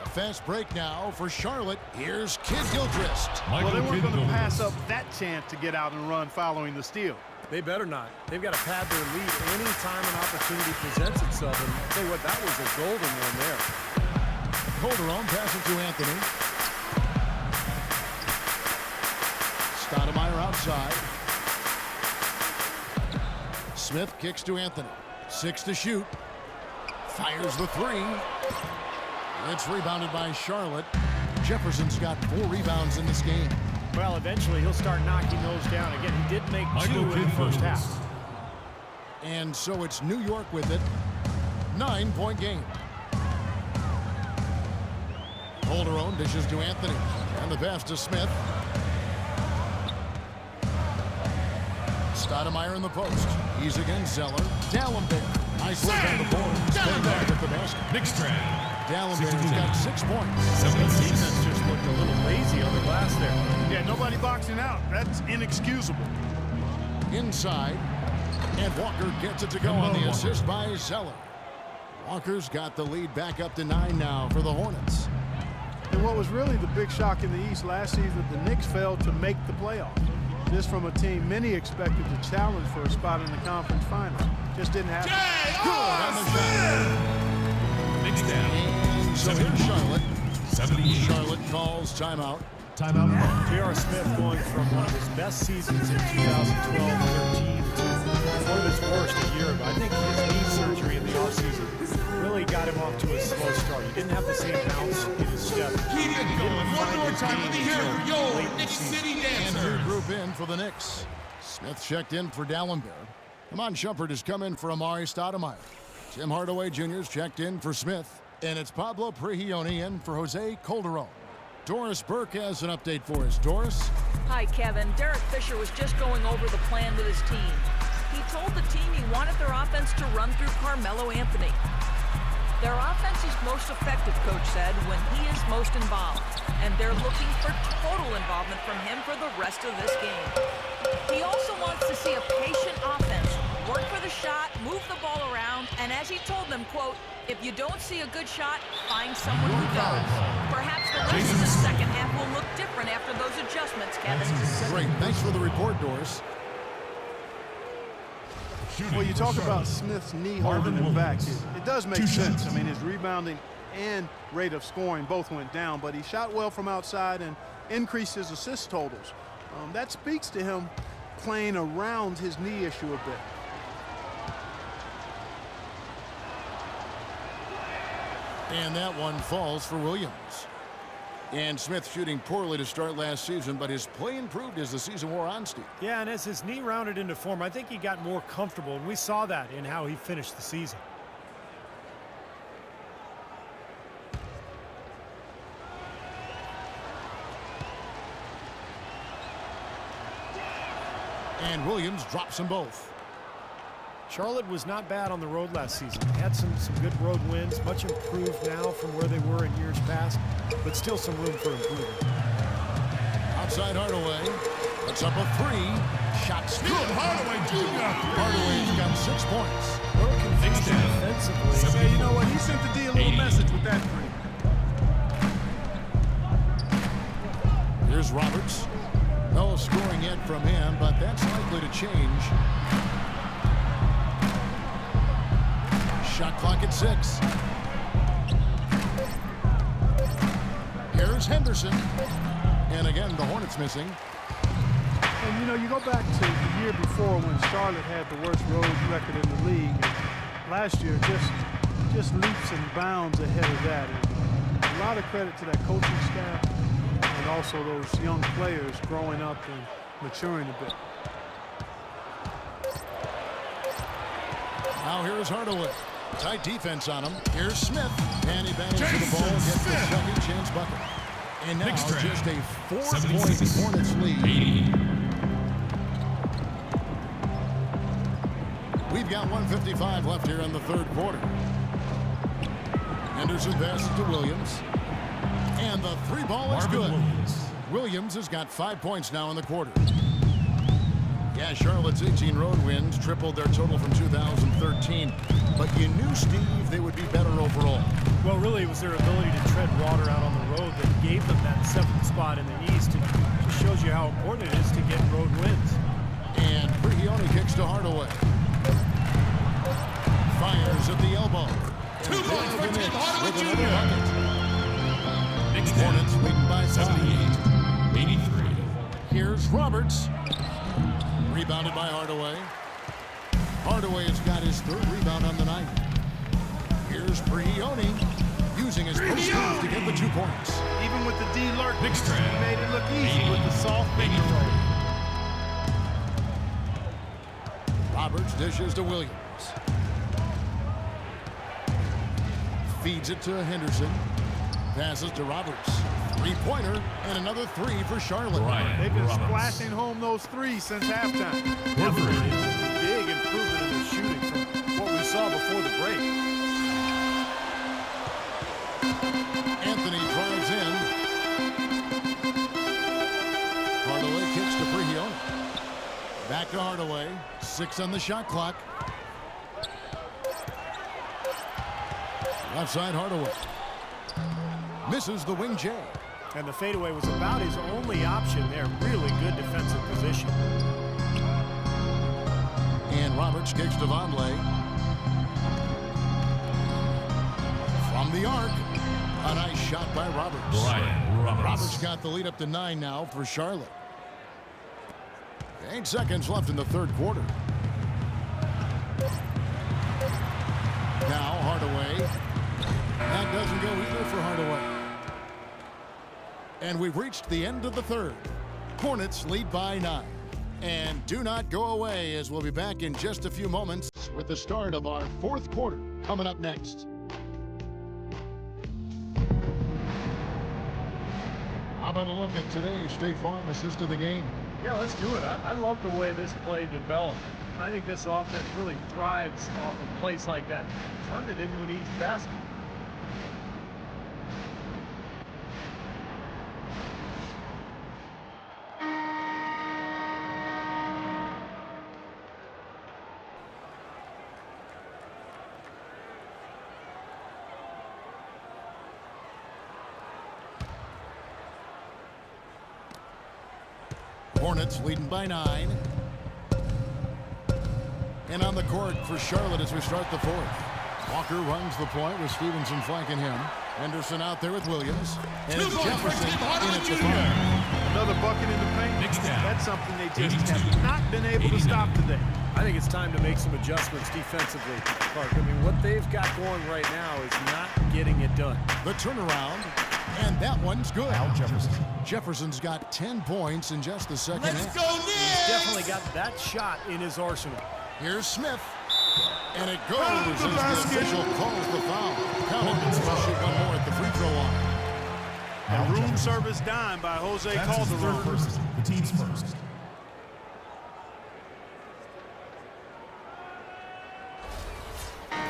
A fast break now for Charlotte. Here's Kid Gilchrist. Well, they weren't going to pass up that chance to get out and run following the steal. They better not. They've got to pad their lead any time an opportunity presents itself. And I'll tell you what, that was a golden one there. Calderon passes to Anthony. Stoudemire outside. Smith kicks to Anthony. 6 to shoot. Fires the 3. It's rebounded by Charlotte. Jefferson's got 4 rebounds in this game. Well, eventually he'll start knocking those down. Again, he did make 2 in the first half. And so it's New York with it. 9-point game. Calderon dishes to Anthony. And the pass to Smith. Stoudemire in the post. He's against Zeller. D'Alembert. Nice work on the board. Stay back at the basket. Knicks trail. D'Alembert's got 6 points. 76. Defense just looked looked a little lazy on the glass there. Yeah, nobody boxing out. That's inexcusable. Inside, and Walker gets it to go on the assist by Zeller. Walker's got the lead back up to 9 now for the Hornets. And what was really the big shock in the East last season, the Knicks failed to make the playoffs. This from a team many expected to challenge for a spot in the conference final. Just didn't happen. Knicks down. And so here's Charlotte. 78. Charlotte calls timeout. Timeout. J.R. Smith going from one of his best seasons in 2012-13 to one of his worst a year ago. I think his knee surgery in the offseason really got him off to a slow start. He didn't have the same bounce in his step. Keep it going. One more time. Let me hear it for your Knicks City And Dancers. new group in for the Knicks. Smith checked in for Dallenberg. Amon Shumpert has come in for Amari Stoudemire. Tim Hardaway Jr. has checked in for Smith. And it's Pablo Prigioni in for Jose Calderon. Doris Burke has an update for us. Doris? Hi, Kevin. Derek Fisher was just going over the plan with his team. He told the team he wanted their offense to run through Carmelo Anthony. Their offense is most effective, Coach said, when he is most involved. And they're looking for total involvement from him for the rest of this game. He also wants to see a patient offense, work for the shot, move the ball around, and as he told them, quote, if you don't see a good shot, find someone who does. Perhaps the rest of the second half will look different after those adjustments, Kevin. Great. Thanks for the report, Doris. Well, you talk about Smith's knee holding him back. It does make sense. I mean, his rebounding and rate of scoring both went down, but he shot well from outside and increased his assist totals. That speaks to him playing around his knee issue a bit. And that one falls for Williams. And Smith shooting poorly to start last season, but his play improved as the season wore on, Steve. Yeah, and as his knee rounded into form, I think he got more comfortable, and we saw that in how he finished the season. And Williams drops them both. Charlotte was not bad on the road last season. They had some good road wins, much improved now from where they were in years past, but still some room for improvement. Outside Hardaway. Puts up a three. Shot good. Hardaway Jr. Hardaway's got 6 points. A little confusing defensively. Say, you know what? He sent the D a little message with that three. Here's Roberts. No scoring yet from him, but that's likely to change. Shot clock at 6. Here's Henderson. And again, the Hornets missing. And, you know, you go back to the year before when Charlotte had the worst road record in the league. And last year, just leaps and bounds ahead of that. And a lot of credit to that coaching staff and also those young players growing up and maturing a bit. Now here's Hardaway. Tight defense on him. Here's Smith. And he bangs to the ball, gets the second chance bucket. And now just a 4-point Hornets lead. We've got 1:55 left here in the third quarter. Henderson passes to Williams. And the three ball is good. Williams has got 5 points now in the quarter. Yeah, Charlotte's 18 road wins tripled their total from 2013. But you knew, Steve, they would be better overall. Well, really, it was their ability to tread water out on the road that gave them that 7th spot in the East. And it just shows you how important it is to get road wins. And Prigioni kicks to Hardaway. Fires at the elbow. 2 points for Tim Hardaway Jr. Knicks Hornets leading by 78-83. Here's Roberts. Rebounded by Hardaway. Hardaway has got his 3rd rebound on the night. Here's Prigioni using his first move to get the 2 points. Even with the D lurk, he Knicks trap. made it look easy with the soft finger roll. Roberts dishes to Williams. Feeds it to Henderson. Passes to Roberts. 3-pointer and another 3 for Charlotte. They've been splashing home those threes since halftime. Definitely a big improvement in their shooting from what we saw before the break. Anthony drives in. Back to Hardaway. 6 on the shot clock. Left side Hardaway. Misses the wing J. And the fadeaway was about his only option there. Really good defensive position. And Roberts kicks to Vonleh. From the arc. A nice shot by Roberts. Brian Roberts got the lead up to 9 now for Charlotte. 8 seconds left in the third quarter. Now Hardaway. That doesn't go either for Hardaway. And we've reached the end of the third. Hornets lead by 9. And do not go away, as we'll be back in just a few moments with the start of our fourth quarter coming up next. How about a look at today's State Farm assist of the game? Yeah, let's do it. I love the way this play developed. I think this offense really thrives off of plays like that. Turn it into an easy basket. Hornets leading by 9. And on the court for Charlotte as we start the fourth. Walker runs the point with Stevenson flanking him. Henderson out there with Williams. And it's Jefferson in at the 5. Another bucket in the paint. That's something they just have not been able to stop today. I think it's time to make some adjustments defensively, Clark. I mean, what they've got going right now is not getting it done. The turnaround, and that one's good. Jefferson's got 10 points in just the second half. He's definitely got that shot in his arsenal. Here's Smith. And it goes as the official calls the foul. Hornets will shoot one more at the free throw line. A room service dime by Jose Calderon. The team's first.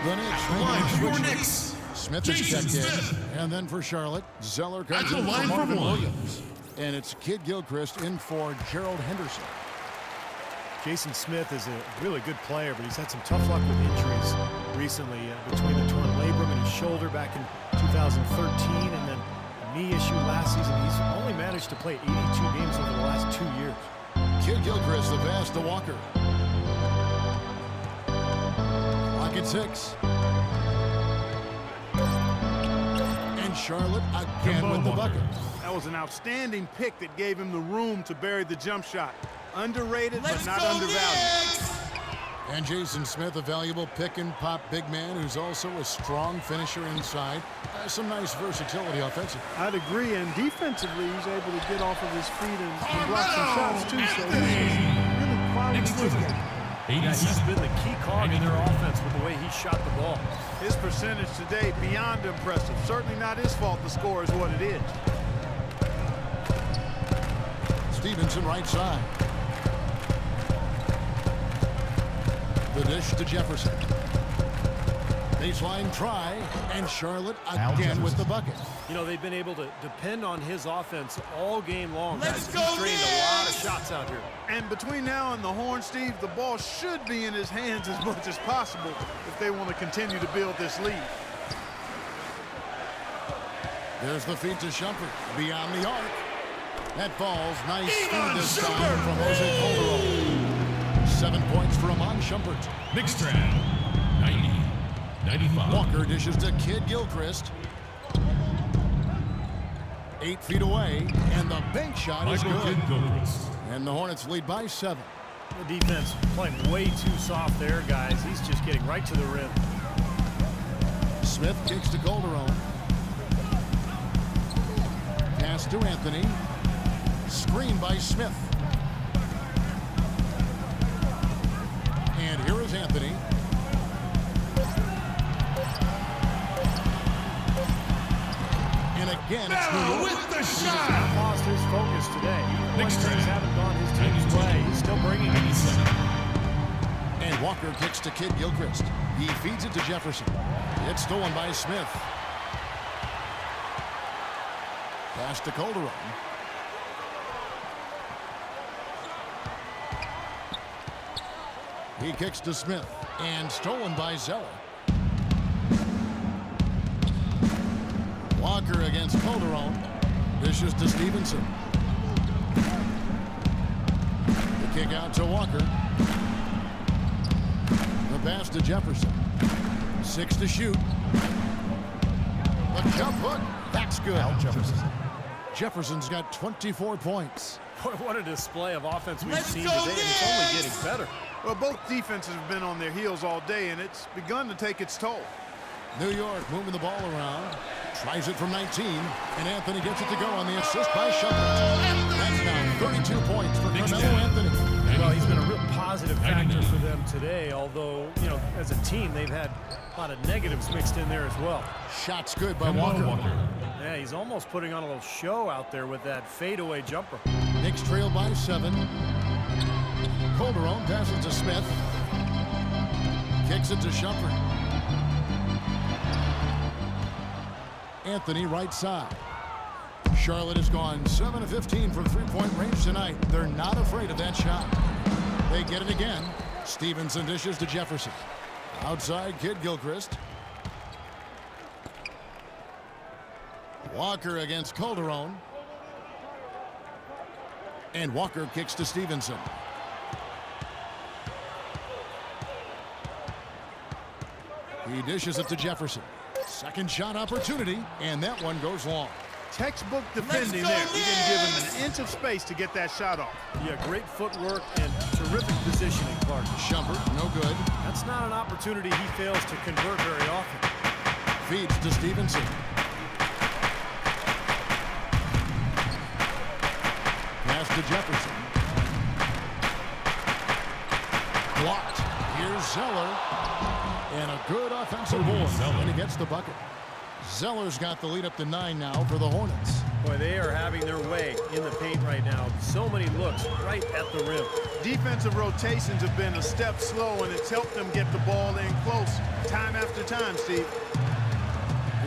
The Knicks Line for your switch. Knicks. Smith is checked in. And then for Charlotte, Zeller comes At the in for line for Marvin one. Williams. And it's Kid Gilchrist in for Gerald Henderson. Jason Smith is a really good player, but he's had some tough luck with injuries recently between the torn labrum in his shoulder back in 2013 and then a knee issue last season. He's only managed to play 82 games over the last 2 years. Kid Gilchrist, the pass to Walker. Clock at 6. And Charlotte again with the bucket. That was an outstanding pick that gave him the room to bury the jump shot. Underrated, but not undervalued. And Jason Smith, a valuable pick-and-pop big man who's also a strong finisher inside. Some nice versatility offensively. I'd agree, and defensively, he's able to get off of his feet and block some shots, too. So this is really quality football. Yeah, he's been the key cog in their offense with the way he shot the ball. His percentage today, beyond impressive. Certainly not his fault the score is what it is. Stevenson right side. The dish to Jefferson. Baseline try, and Charlotte again with the bucket. You know, they've been able to depend on his offense all game long. He's drained a lot of shots out here. And between now and the horn, Steve, the ball should be in his hands as much as possible if they want to continue to build this lead. There's the feed to Shumpert. Beyond the arc. That falls. Nice feed this time from Jose Calderon. 7 points for Amon Shumpert. Knicks trap. 90-95. Walker dishes to Kid Gilchrist. 8 feet away, and the bank shot is good. And the Hornets lead by 7. The defense playing way too soft there, guys. He's just getting right to the rim. Smith kicks to Calderon. Pass to Anthony. Screen by Smith. And here is Anthony. And again, it's New York. With the He's shot. not lost his focus today. Knicks When things trap. haven't gone his team's way, he's still bringing it. And Walker kicks to Kid Gilchrist. He feeds it to Jefferson. It's stolen by Smith. Pass to Calderon. He kicks to Smith and stolen by Zeller. Walker against Calderon. Dishes to Stevenson. The kick out to Walker. The pass to Jefferson. 6 to shoot. The jump hook. That's good. Jefferson's got 24 points. What a display of offense we've seen today, and it's only getting better. Well, both defenses have been on their heels all day, and it's begun to take its toll. New York moving the ball around. Tries it from 19, and Anthony gets it to go on the assist by Shumpert. That's now 32 points for Carmelo Anthony. Well, he's been a real positive factor for them today, although, you know, as a team, they've had a lot of negatives mixed in there as well. Shots good by Walker. Yeah, he's almost putting on a little show out there with that fadeaway jumper. Knicks trail by 7. Calderon passes to Smith. Kicks it to Shumpert. Anthony right side. Charlotte has gone 7 of 15 from three-point range tonight. They're not afraid of that shot. They get it again. Stevenson dishes to Jefferson. Outside, Kid Gilchrist. Walker against Calderon. And Walker kicks to Stevenson. He dishes it to Jefferson. Second shot opportunity, and that one goes long. Textbook defending there. He didn't give him an inch of space to get that shot off. Yeah, great footwork and terrific positioning, Clark. Shumpert, no good. That's not an opportunity he fails to convert very often. Feeds to Stevenson. Pass to Jefferson. Blocked. Here's Zeller. And a good offensive board. And he gets the bucket. Zeller's got the lead up to 9 now for the Hornets. Boy, they are having their way in the paint right now. So many looks right at the rim. Defensive rotations have been a step slow, and it's helped them get the ball in close time after time, Steve.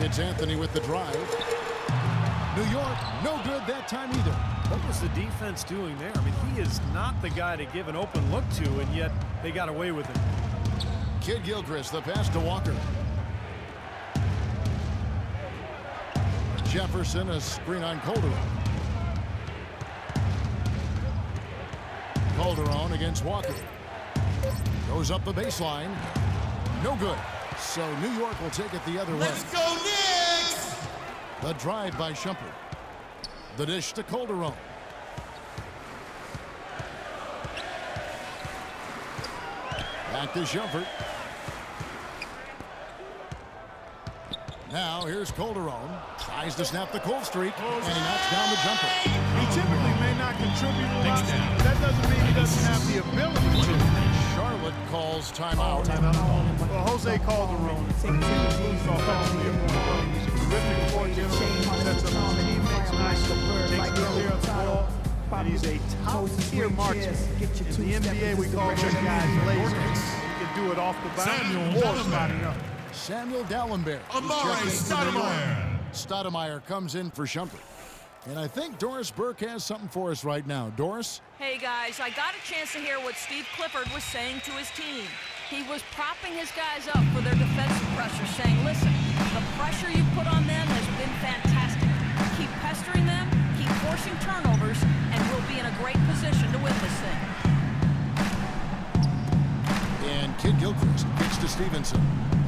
It's Anthony with the drive. New York, no good that time either. What was the defense doing there? I mean, he is not the guy to give an open look to, and yet they got away with it. Kid Gilchrist, the pass to Walker. Jefferson, a screen on Calderon. Calderon against Walker. Goes up the baseline. No good. So New York will take it the other way. Let's go, Knicks! The drive by Shumpert. The dish to Calderon. Back to Shumpert. Now here's Calderon. Tries to snap the cold streak, and he knocks down the jumper. He typically may not contribute a lot, but that doesn't mean he doesn't have the ability to. Charlotte calls timeout. Well, Jose Calderon is offensively important. He's a terrific floor general. Sets up his teammates nice. Takes good care of the ball. And he's a top-tier marksman. In the NBA, we call those guys lasers. He can do it off the bounce or sliding up. Samuel Dallenberg. Stoudemire comes in for Shumpert. And I think Doris Burke has something for us right now. Doris? Hey guys, I got a chance to hear what Steve Clifford was saying to his team. He was propping his guys up for their defensive pressure, saying, listen, the pressure you put on them has been fantastic. Keep pestering them, keep forcing turnovers, and we'll be in a great position to win this thing. And Kid Gilchrist kicks to Stevenson.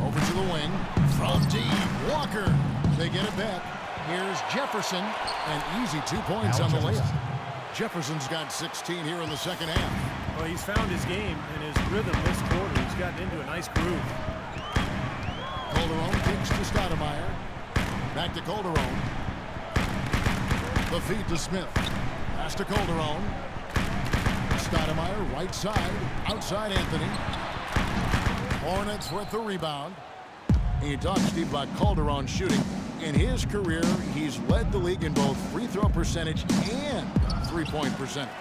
Over to the wing. From deep. Walker. They get it back. Here's Jefferson. An easy 2 points on the layup. Jefferson's got 16 here in the second half. Well, he's found his game and his rhythm this quarter. He's gotten into a nice groove. Calderon kicks to Stoudemire. Back to Calderon. The feed to Smith. Pass to Calderon. Stoudemire right side. Outside Anthony. Hornets with the rebound. He talked, Steve, about Calderon shooting. In his career, he's led the league in both free throw percentage and three-point percentage.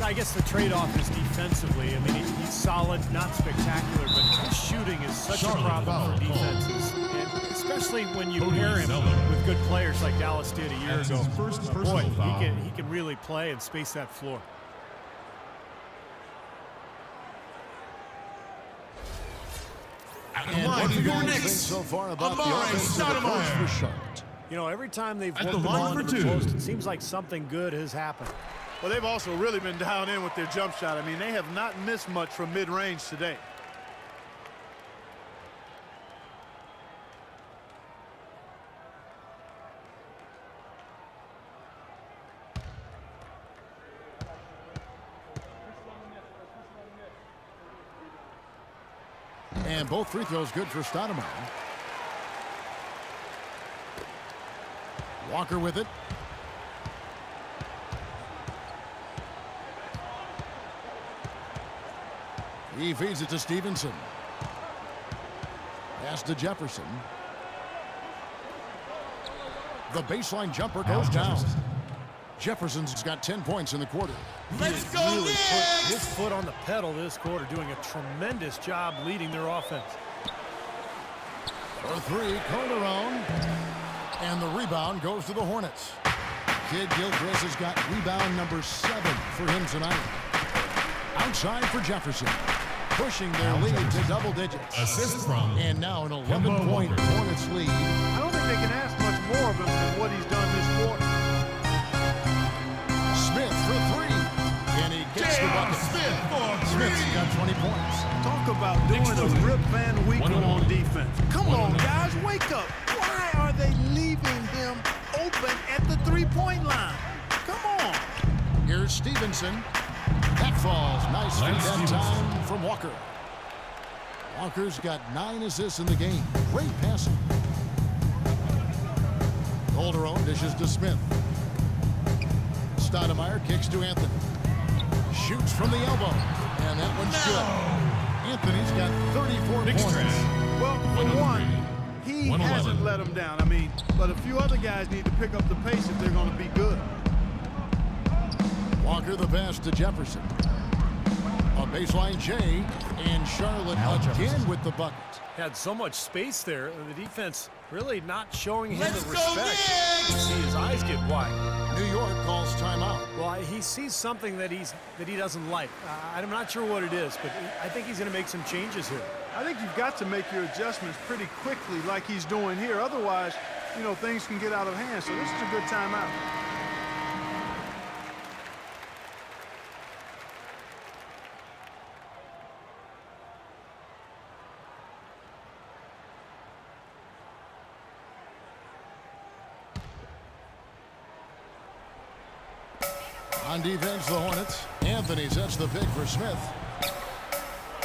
I guess the trade-off is defensively. I mean, he's solid, not spectacular, but his shooting is such a problem for defenses, and especially when you pair him with good players like Dallas did a year ago. Boy, he can really play and space that floor. At the And line what do for you your guys think Knicks, so far about the Amari offense of the coach Stoudemire. for Charlotte? You know, every time they've At worked the the line ball for into the two. post, it seems like something good has happened. Well, they've also really been down in with their jump shot. I mean, they have not missed much from mid-range today. And both free throws good for Stoudemire. Walker with it. He feeds it to Stevenson. Pass to Jefferson. The baseline jumper goes down. Jefferson's got 10 points in the quarter. Let's go, Really put Knicks! his foot on the pedal this quarter, doing a tremendous job leading their offense. For three, Calderon. And the rebound goes to the Hornets. Kid Gilchrist has got rebound number 7 for him tonight. Outside for Jefferson. Pushing their lead to double digits. Assist from And now an 11-point Hornets lead. I don't think they can ask much more of him than what he's done this quarter. Smith for three. And he gets the bucket. Smith for Smith's three. got 20 points. Talk about doing a Rip Van Winkle on defense. Come on, guys, wake up. Why are they leaving him open at the three-point line? Come on. Here's Stevenson. That falls. Nice feed that time from Walker. Walker's got 9 assists in the game. Great passing. Calderon dishes to Smith. Stoudemire kicks to Anthony. Shoots from the elbow. And that one's good. Anthony's got 34 Knicks points. track. Well, for one, he 111. hasn't let him down. I mean, but a few other guys need to pick up the pace if they're going to be good. Walker the pass to Jefferson. A baseline J. And Charlotte again with the bucket. Had so much space there, and the defense really not showing him Let's the go, respect. Knicks! You see his eyes get wide. New York calls timeout. Well, he sees something that he doesn't like. I'm not sure what it is, but I think he's going to make some changes here. I think you've got to make your adjustments pretty quickly like he's doing here. Otherwise, you know, things can get out of hand. So this is a good timeout. On defense, the Hornets. Anthony sets the pick for Smith.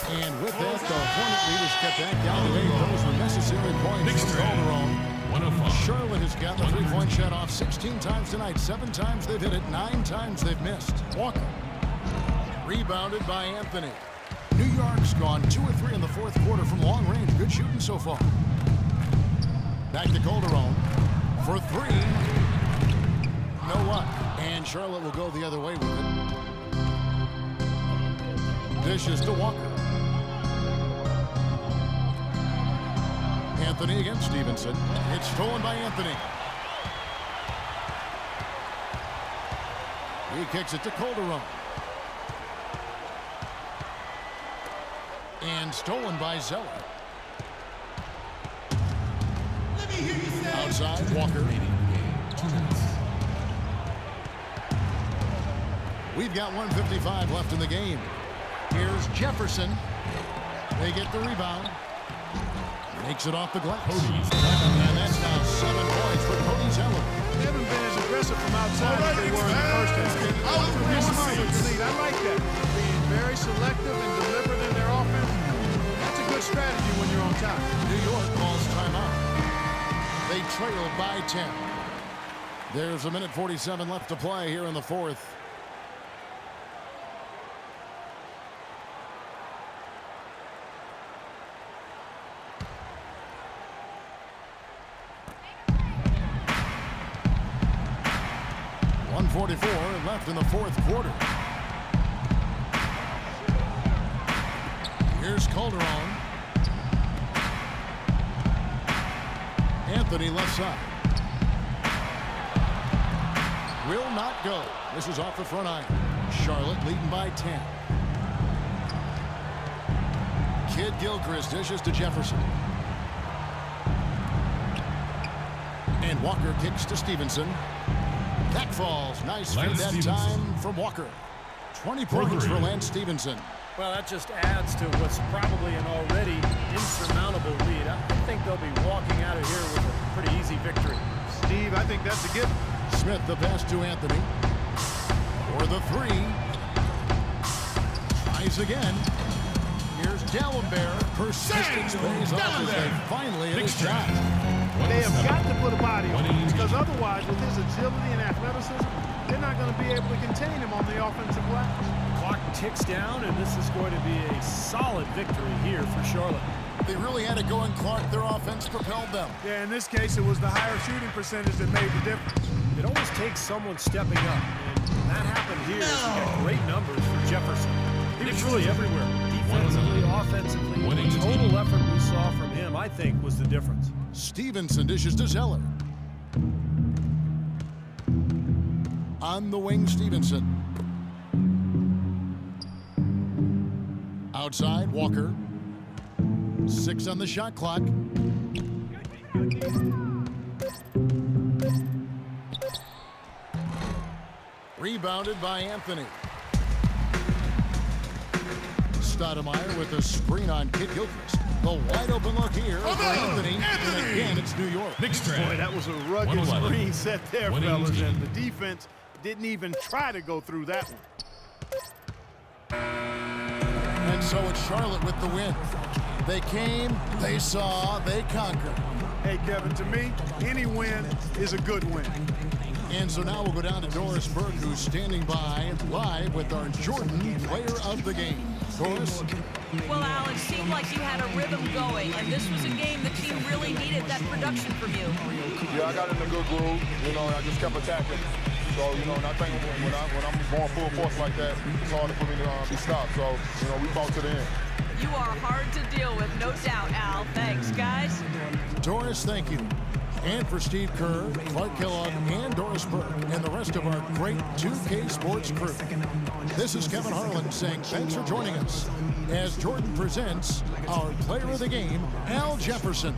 And with that, the Hornet leaders get back down to 8. Those were necessary points Knicks from track. Calderon. 105. Charlotte has gotten the three-point shot off 16 times tonight. 7 times they've hit it, 9 times they've missed. Walker. Rebounded by Anthony. New York's gone 2 or 3 in the fourth quarter from long range. Good shooting so far. Back to Calderon for 3. No what? And Charlotte will go the other way with it. Dishes to Walker. Anthony against Stevenson. It's stolen by Anthony. He kicks it to Calderon. And stolen by Zeller. Outside, Walker. 2 minutes. We've got 1:55 left in the game. Here's Jefferson. They get the rebound. Makes it off the glass. And that's now 7 points for Cody Zeller. They haven't been as aggressive from outside as they were in the first half. Real smart with the lead. I like that. Being very selective and deliberate in their offense. That's a good strategy when you're on top. New York calls timeout. They trail by 10. There's 1:47 left to play here in the fourth. .44 left in the fourth quarter. Here's Calderon. Anthony left side. Will not go. This is off the front iron. Charlotte leading by 10. Kidd Kid Gilchrist dishes to Jefferson. And Walker kicks to Stevenson. That falls. Nice feed that time from Walker. 20 points for Lance Stevenson. Well, that just adds to what's probably an already insurmountable lead. I think they'll be walking out of here with a pretty easy victory. Steve, I think that's a given. Smith the pass to Anthony. For the three. Tries again. Here's Dallenberg. Persistence pays off as they finally hit his shot. They have got to put a body on him, because otherwise, with his agility and athleticism, they're not going to be able to contain him on the offensive glass. Clock ticks down, and this is going to be a solid victory here for Charlotte. They really had it going, Clark. Their offense propelled them. Yeah, in this case, it was the higher shooting percentage that made the difference. It always takes someone stepping up, and that happened here. He got great numbers for Jefferson. He was really everywhere, defensively, offensively. The total effort we saw from him, I think, was the difference. Stevenson dishes to Zeller. On the wing, Stevenson. Outside, Walker. 6 on the shot clock. Rebounded by Anthony. Stoudemire with a screen on Kid Gilchrist. The wide open look here for Anthony. And again, it's New York. Boy, that was a rugged screen set there, fellas, and the defense didn't even try to go through that one. And so it's Charlotte with the win. They came, they saw, they conquered. Hey, Kevin, to me, any win is a good win. And so now we'll go down to Doris Burke, who's standing by live with our Jordan Player of the Game. Doris? Well, Al, it seemed like you had a rhythm going, and this was a game the team really needed that production from you. Yeah, I got in a good groove. You know, I just kept attacking. So, you know, and I think when I'm going full force like that, it's harder for me to be stopped. So, you know, we fought to the end. You are hard to deal with, no doubt, Al. Thanks, guys. Doris, thank you. And for Steve Kerr, Clark Kellogg, and Doris Burke, and the rest of our great 2K Sports crew. This is Kevin Harlan saying thanks for joining us as Jordan presents our Player of the Game, Al Jefferson.